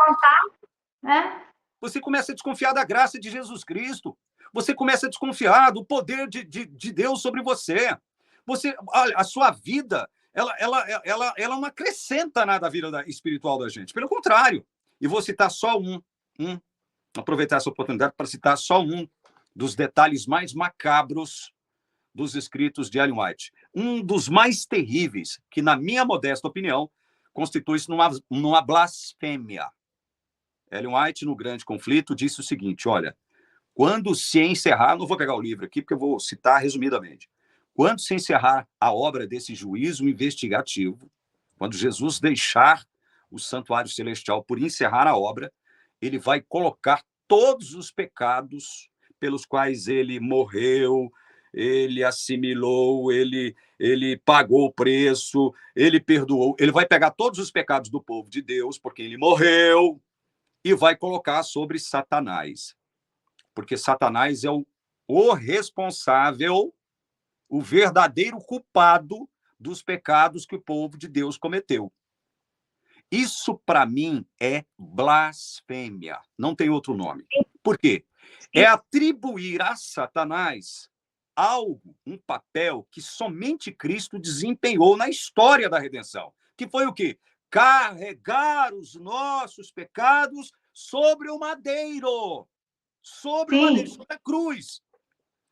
Você começa a desconfiar da graça de Jesus Cristo. Você começa a desconfiar do poder de Deus sobre você. Olha, a sua vida, ela não acrescenta nada à vida espiritual da gente. Pelo contrário. E vou citar só aproveitar essa oportunidade para citar só um dos detalhes mais macabros dos escritos de Ellen White. Um dos mais terríveis, que, na minha modesta opinião, constitui-se numa blasfêmia. Ellen White, no Grande Conflito, disse o seguinte, olha, quando se encerrar, não vou pegar o livro aqui, porque eu vou citar resumidamente, quando se encerrar a obra desse juízo investigativo, quando Jesus deixar o santuário celestial por encerrar a obra, ele vai colocar todos os pecados pelos quais ele morreu, ele assimilou, ele pagou o preço, ele perdoou, ele vai pegar todos os pecados do povo de Deus, porque ele morreu, e vai colocar sobre Satanás. Porque Satanás é o responsável, o verdadeiro culpado dos pecados que o povo de Deus cometeu. Isso, para mim, é blasfêmia. Não tem outro nome. Por quê? É atribuir a Satanás algo, um papel que somente Cristo desempenhou na história da redenção. Que foi o quê? Carregar os nossos pecados sobre o madeiro. Sobre a cruz.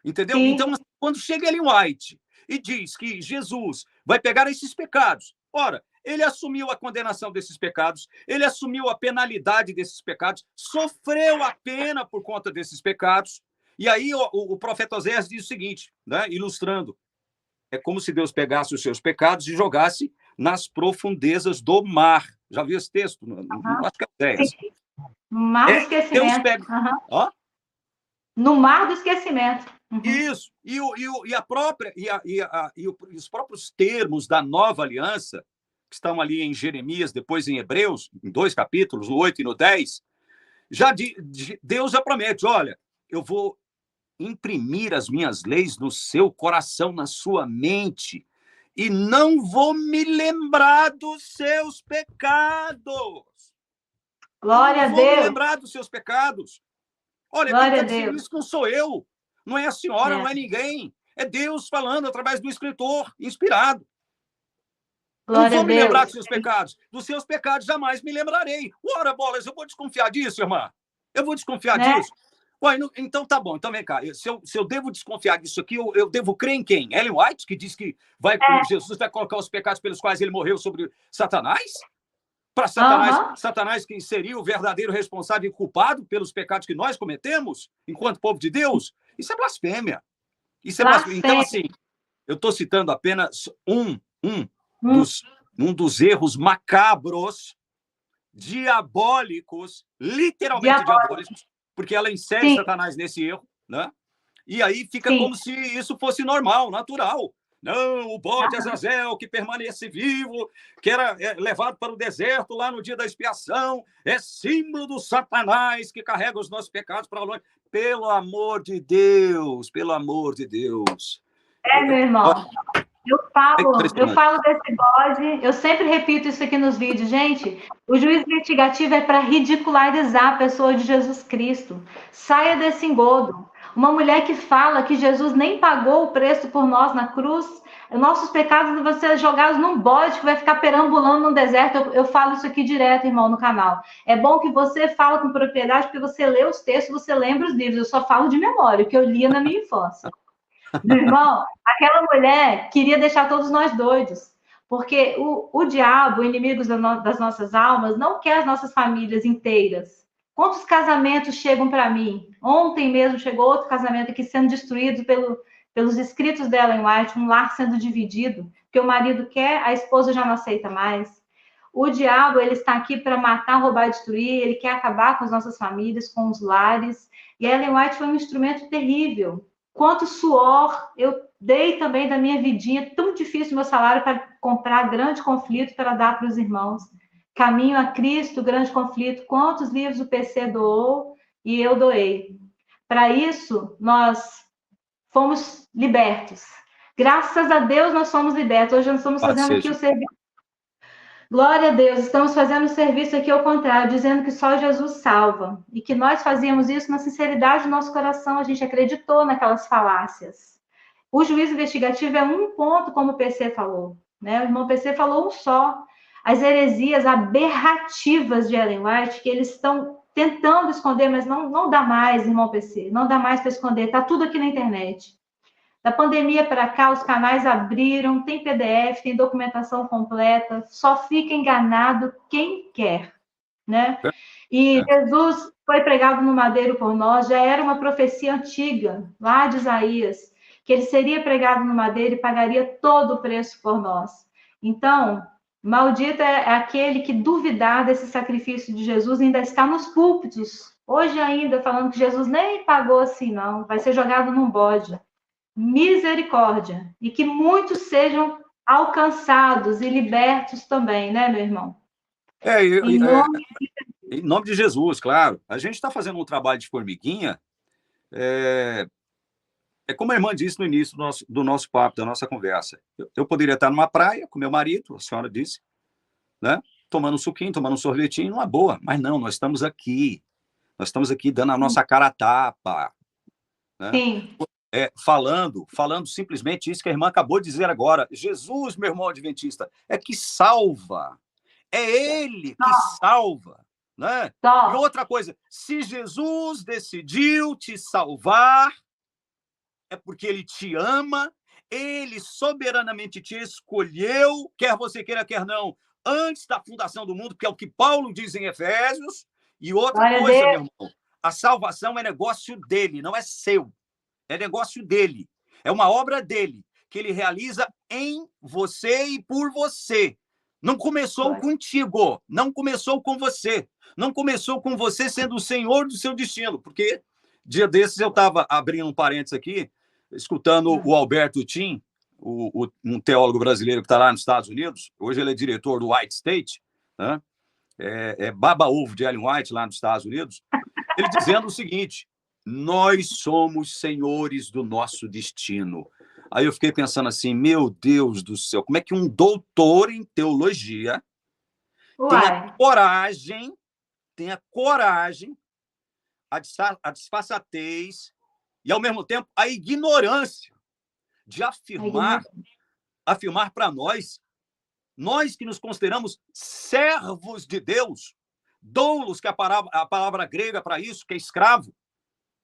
Entendeu? Sim. Então, quando chega Ellen White e diz que Jesus vai pegar esses pecados, ora, ele assumiu a condenação desses pecados, ele assumiu a penalidade desses pecados, sofreu a pena por conta desses pecados. E aí o profeta Oséias diz o seguinte, né, ilustrando, é como se Deus pegasse os seus pecados e jogasse nas profundezas do mar. Já viu esse texto? Acho que é Oséias. Mar do esquecimento. Deus pega... No mar do esquecimento. Isso. E os próprios termos da nova aliança, que estão ali em Jeremias, depois em Hebreus, em 2 capítulos, no 8 e no 10, Deus já promete, olha, eu vou imprimir as minhas leis no seu coração, na sua mente, e não vou me lembrar dos seus pecados. Glória a Deus. Não vou me lembrar dos seus pecados. Olha, quem está dizendo isso não sou eu, não é a senhora, não é ninguém. É Deus falando através do escritor inspirado. Glória, não vou me lembrar dos seus pecados. Dos seus pecados jamais me lembrarei. Ora, bolas, eu vou desconfiar disso, irmã? Eu vou desconfiar disso? Ué, então tá bom, então vem cá. Se eu devo desconfiar disso aqui, eu devo crer em quem? Ellen White, que diz que Jesus vai colocar os pecados pelos quais ele morreu sobre Satanás? Para Satanás, que seria o verdadeiro responsável e culpado pelos pecados que nós cometemos, enquanto povo de Deus? Isso é blasfêmia. Isso é blasfêmia. Então, assim, eu estou citando apenas um dos erros macabros, diabólicos, literalmente diabólicos, porque ela insere Satanás nesse erro, né? E aí fica como se isso fosse normal, natural. Não, o bode Azazel, que permanece vivo, que era levado para o deserto lá no dia da expiação, é símbolo do Satanás que carrega os nossos pecados para longe. Pelo amor de Deus, pelo amor de Deus. Meu irmão. Eu falo desse bode, eu sempre repito isso aqui nos vídeos, gente. O juízo investigativo é para ridicularizar a pessoa de Jesus Cristo. Saia desse engodo. Uma mulher que fala que Jesus nem pagou o preço por nós na cruz. Nossos pecados vão ser jogados num bode que vai ficar perambulando no deserto. Eu falo isso aqui direto, irmão, no canal. É bom que você fala com propriedade, porque você lê os textos, você lembra os livros. Eu só falo de memória, o que eu lia na minha infância. Meu irmão, aquela mulher queria deixar todos nós doidos. Porque o diabo, inimigos das nossas almas, não quer as nossas famílias inteiras. Quantos casamentos chegam para mim? Ontem mesmo chegou outro casamento aqui sendo destruído pelos escritos dela em White, um lar sendo dividido, porque o marido quer, a esposa já não aceita mais. O diabo, ele está aqui para matar, roubar e destruir, ele quer acabar com as nossas famílias, com os lares. E Ellen White foi um instrumento terrível. Quanto suor eu dei também da minha vidinha, tão difícil meu salário para comprar grande conflito para dar para os irmãos. Caminho a Cristo, grande conflito. Quantos livros o PC doou e eu doei? Para isso, nós fomos libertos. Graças a Deus, nós somos libertos. Hoje nós estamos fazendo aqui o serviço. Glória a Deus, estamos fazendo o serviço aqui ao contrário, dizendo que só Jesus salva. E que nós fazíamos isso na sinceridade do nosso coração, a gente acreditou naquelas falácias. O juízo investigativo é um ponto, como o PC falou, né? O irmão PC falou um só. As heresias aberrativas de Ellen White, que eles estão tentando esconder, mas não dá mais, irmão PC, não dá mais para esconder, está tudo aqui na internet. Da pandemia para cá, os canais abriram, tem PDF, tem documentação completa, só fica enganado quem quer, né? E Jesus foi pregado no madeiro por nós, já era uma profecia antiga, lá de Isaías, que ele seria pregado no madeiro e pagaria todo o preço por nós. Então, maldito é aquele que duvidar desse sacrifício de Jesus e ainda está nos púlpitos, hoje ainda, falando que Jesus nem pagou assim, não, vai ser jogado num bode. Misericórdia. E que muitos sejam alcançados e libertos também, né, meu irmão? Em nome de Jesus, claro. A gente está fazendo um trabalho de formiguinha. É como a irmã disse no início do nosso papo, da nossa conversa. Eu poderia estar numa praia com meu marido, a senhora disse, né? Tomando um suquinho, tomando um sorvetinho, numa boa. Mas não, nós estamos aqui. Nós estamos aqui dando a nossa cara a tapa. Né? Sim. Falando simplesmente isso que a irmã acabou de dizer agora. Jesus, meu irmão adventista, é que salva. É ele que salva. Né? E outra coisa, se Jesus decidiu te salvar, é porque ele te ama, ele soberanamente te escolheu, quer você queira, quer não, antes da fundação do mundo, que é o que Paulo diz em Efésios. E outra coisa, meu irmão, a salvação é negócio dele, não é seu. É negócio dele. É uma obra dele, que ele realiza em você e por você. Não começou contigo, não começou com você. Não começou com você sendo o senhor do seu destino. Porque dia desses eu estava abrindo um parênteses aqui, escutando o Alberto Tim, um teólogo brasileiro que está lá nos Estados Unidos. Hoje ele é diretor do White State, né? Baba-ovo de Ellen White lá nos Estados Unidos. Ele dizendo o seguinte: nós somos senhores do nosso destino. Aí eu fiquei pensando assim, meu Deus do céu, como é que um doutor em teologia tem a coragem, a disfarçatez e, ao mesmo tempo, a ignorância de afirmar para nós que nos consideramos servos de Deus, doulos, que é a palavra grega para isso, que é escravo.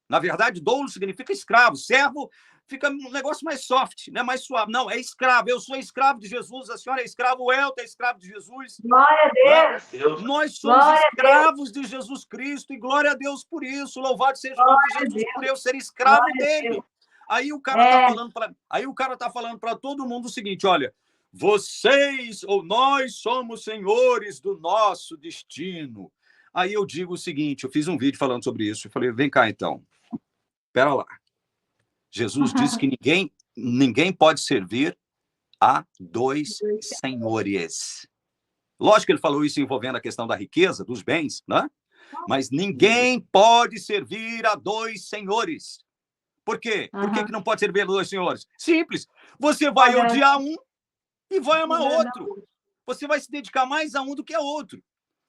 Na verdade, doulo significa escravo. Servo fica um negócio mais soft, né? Mais suave. Não, é escravo. Eu sou escravo de Jesus, a senhora é escravo, o Elton é escravo de Jesus. Glória a Deus. Nós somos escravos de Jesus Cristo e glória a Deus por isso. Louvado seja o nome de Jesus por eu ser escravo dele. Aí o cara está falando para todo mundo o seguinte: olha, vocês ou nós somos senhores do nosso destino. Aí eu digo o seguinte, eu fiz um vídeo falando sobre isso, eu falei, vem cá então, espera lá. Jesus disse que ninguém pode servir a dois senhores. Lógico que ele falou isso envolvendo a questão da riqueza, dos bens, né? Mas ninguém pode servir a dois senhores. Por quê? Por que não pode servir a dois senhores? Simples. Você vai odiar um e vai amar outro. Você vai se dedicar mais a um do que a outro.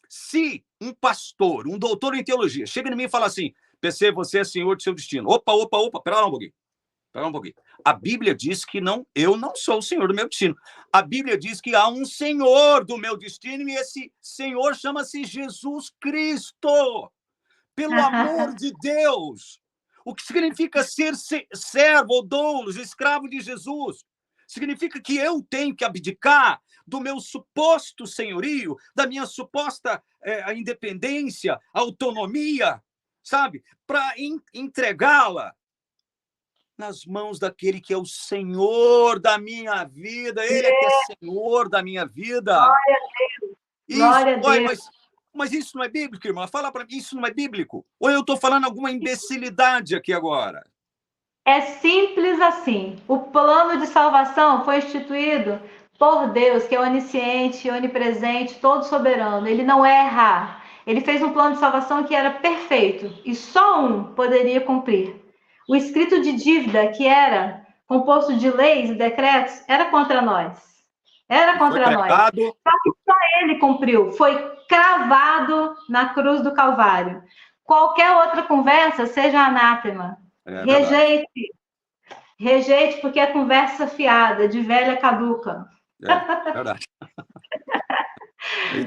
Se um pastor, um doutor em teologia, chega em mim e fala assim, PC, você é senhor do seu destino. Opa, pera lá um pouquinho. Espera um pouquinho. A Bíblia diz que não, eu não sou o senhor do meu destino. A Bíblia diz que há um senhor do meu destino e esse senhor chama-se Jesus Cristo. Pelo amor de Deus! O que significa ser servo ou doulos, escravo de Jesus? Significa que eu tenho que abdicar do meu suposto senhorio, da minha suposta independência, autonomia, sabe? Para entregá-la nas mãos daquele que é o Senhor da minha vida. Ele é que é Senhor da minha vida. Glória a Deus. Glória a Deus. Mas isso não é bíblico, irmã? Fala para mim, isso não é bíblico? Ou eu estou falando alguma imbecilidade aqui agora? É simples assim. O plano de salvação foi instituído por Deus, que é onisciente, onipresente, todo soberano. Ele não erra. Ele fez um plano de salvação que era perfeito e só um poderia cumprir. O escrito de dívida, que era composto de leis e decretos, era contra nós. Era contra nós. Só que só ele cumpriu. Foi cravado na cruz do Calvário. Qualquer outra conversa, seja anátema. Rejeite, porque é conversa fiada, de velha caduca. É verdade.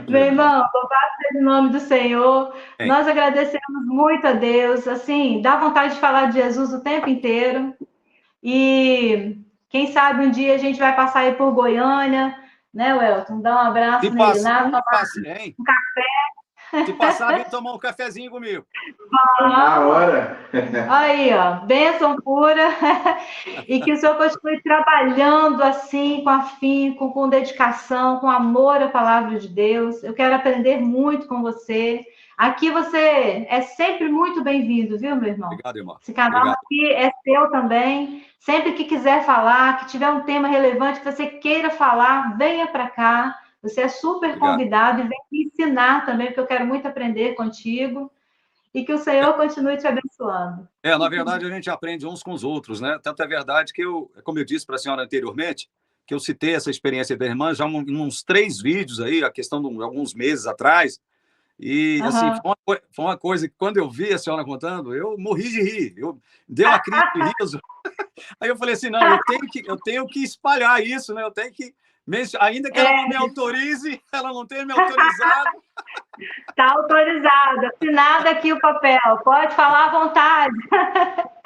Meu irmão, louvado seja o nome do Senhor. Nós agradecemos muito a Deus. Assim, dá vontade de falar de Jesus o tempo inteiro. E quem sabe um dia a gente vai passar aí por Goiânia, né, Welton? Dá um abraço nele lá, tomar um café. Se passar, vem tomar um cafezinho comigo. Na hora. Aí, ó, bênção pura. E que o Senhor continue trabalhando assim, com afinco, com dedicação, com amor à palavra de Deus. Eu quero aprender muito com você. Aqui você é sempre muito bem-vindo, viu, meu irmão? Obrigado, irmão. Esse canal aqui é seu também. Sempre que quiser falar, que tiver um tema relevante que você queira falar, venha para cá. Você é super convidado e vem me ensinar também, porque eu quero muito aprender contigo. E que o Senhor continue te abençoando. Na verdade, a gente aprende uns com os outros, né? Tanto é verdade que como eu disse para a senhora anteriormente, que eu citei essa experiência da irmã já em uns 3 vídeos aí, a questão de alguns meses atrás. E, assim, foi uma coisa que, quando eu vi a senhora contando, eu morri de rir. Eu dei uma crise de riso. Aí eu falei assim, não, eu tenho que espalhar isso, né? Eu tenho que... Ainda que ela não me autorize, ela não tenha me autorizado. Está autorizado. Assinado aqui o papel. Pode falar à vontade.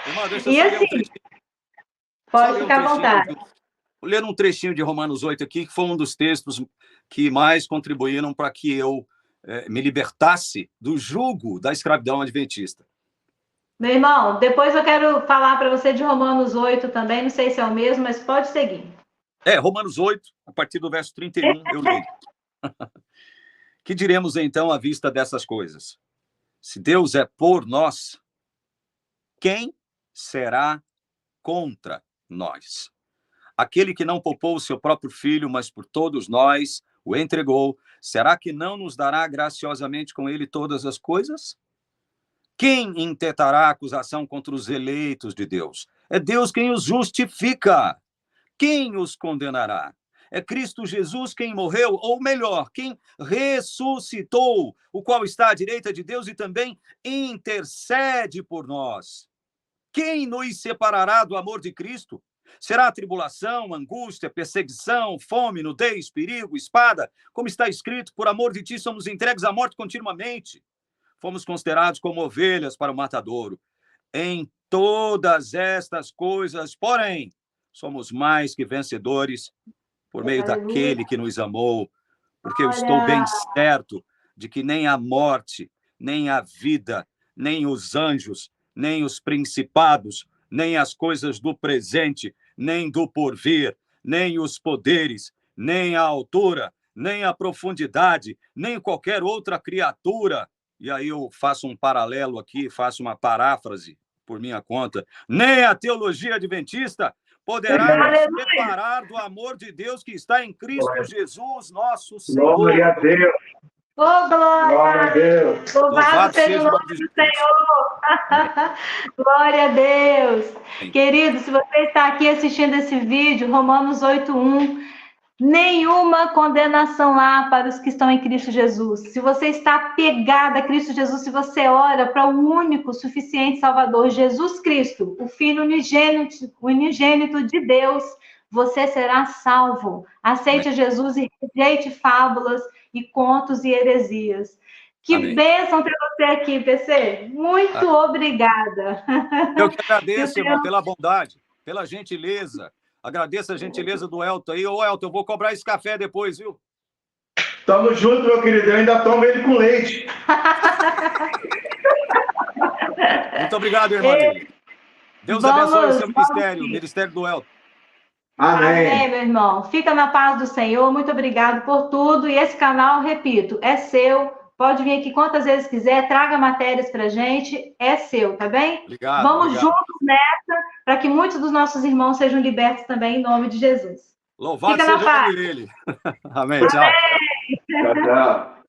Irmã, deixa eu só ler um trechinho. Pode ficar à vontade. Vou ler um trechinho de Romanos 8 aqui, que foi um dos textos que mais contribuíram para que eu me libertasse do jugo da escravidão adventista. Meu irmão, depois eu quero falar para você de Romanos 8 também, não sei se é o mesmo, mas pode seguir. Romanos 8, a partir do verso 31, eu leio. Que diremos então à vista dessas coisas? Se Deus é por nós, quem será contra nós? Aquele que não poupou o seu próprio filho, mas por todos nós o entregou, será que não nos dará graciosamente com ele todas as coisas? Quem intentará acusação contra os eleitos de Deus? É Deus quem os justifica. Quem os condenará? É Cristo Jesus quem morreu, ou melhor, quem ressuscitou, o qual está à direita de Deus e também intercede por nós. Quem nos separará do amor de Cristo? Será tribulação, angústia, perseguição, fome, nudez, perigo, espada? Como está escrito, por amor de ti somos entregues à morte continuamente. Fomos considerados como ovelhas para o matadouro. Em todas estas coisas, porém, somos mais que vencedores por meio daquele que nos amou, porque eu estou bem certo de que nem a morte, nem a vida, nem os anjos, nem os principados, nem as coisas do presente, nem do porvir, nem os poderes, nem a altura, nem a profundidade, nem qualquer outra criatura. E aí eu faço um paralelo aqui, faço uma paráfrase por minha conta. Nem a teologia adventista poderá nos separar do amor de Deus que está em Cristo Jesus, nosso Senhor. Glória a Deus. Glória a Deus. Louvado seja o nome do Senhor. Glória a Deus. Sim. Querido, se você está aqui assistindo esse vídeo, Romanos 8:1, Nenhuma condenação há para os que estão em Cristo Jesus. Se você está apegado a Cristo Jesus, se você ora para o único, suficiente Salvador, Jesus Cristo, o Filho unigênito de Deus, você será salvo. Aceite Amém. Jesus e rejeite fábulas e contos e heresias. Que Amém. bênção ter você aqui, PC. Muito obrigada. Eu que agradeço, irmão, pela bondade, pela gentileza. Agradeço a gentileza do Elton aí. Ô, Elton, eu vou cobrar esse café depois, viu? Tamo junto, meu querido. Eu ainda tomo ele com leite. Muito obrigado, irmã. Deus abençoe o seu ministério, o ministério do Elton. Amém. Amém, meu irmão. Fica na paz do Senhor. Muito obrigado por tudo. E esse canal, repito, é seu. Pode vir aqui quantas vezes quiser. Traga matérias pra gente. É seu, tá bem? Obrigado. Vamos juntos nessa, para que muitos dos nossos irmãos sejam libertos também, em nome de Jesus. Louvado seja o nome dele. Amém. Tchau. Tchau, tchau.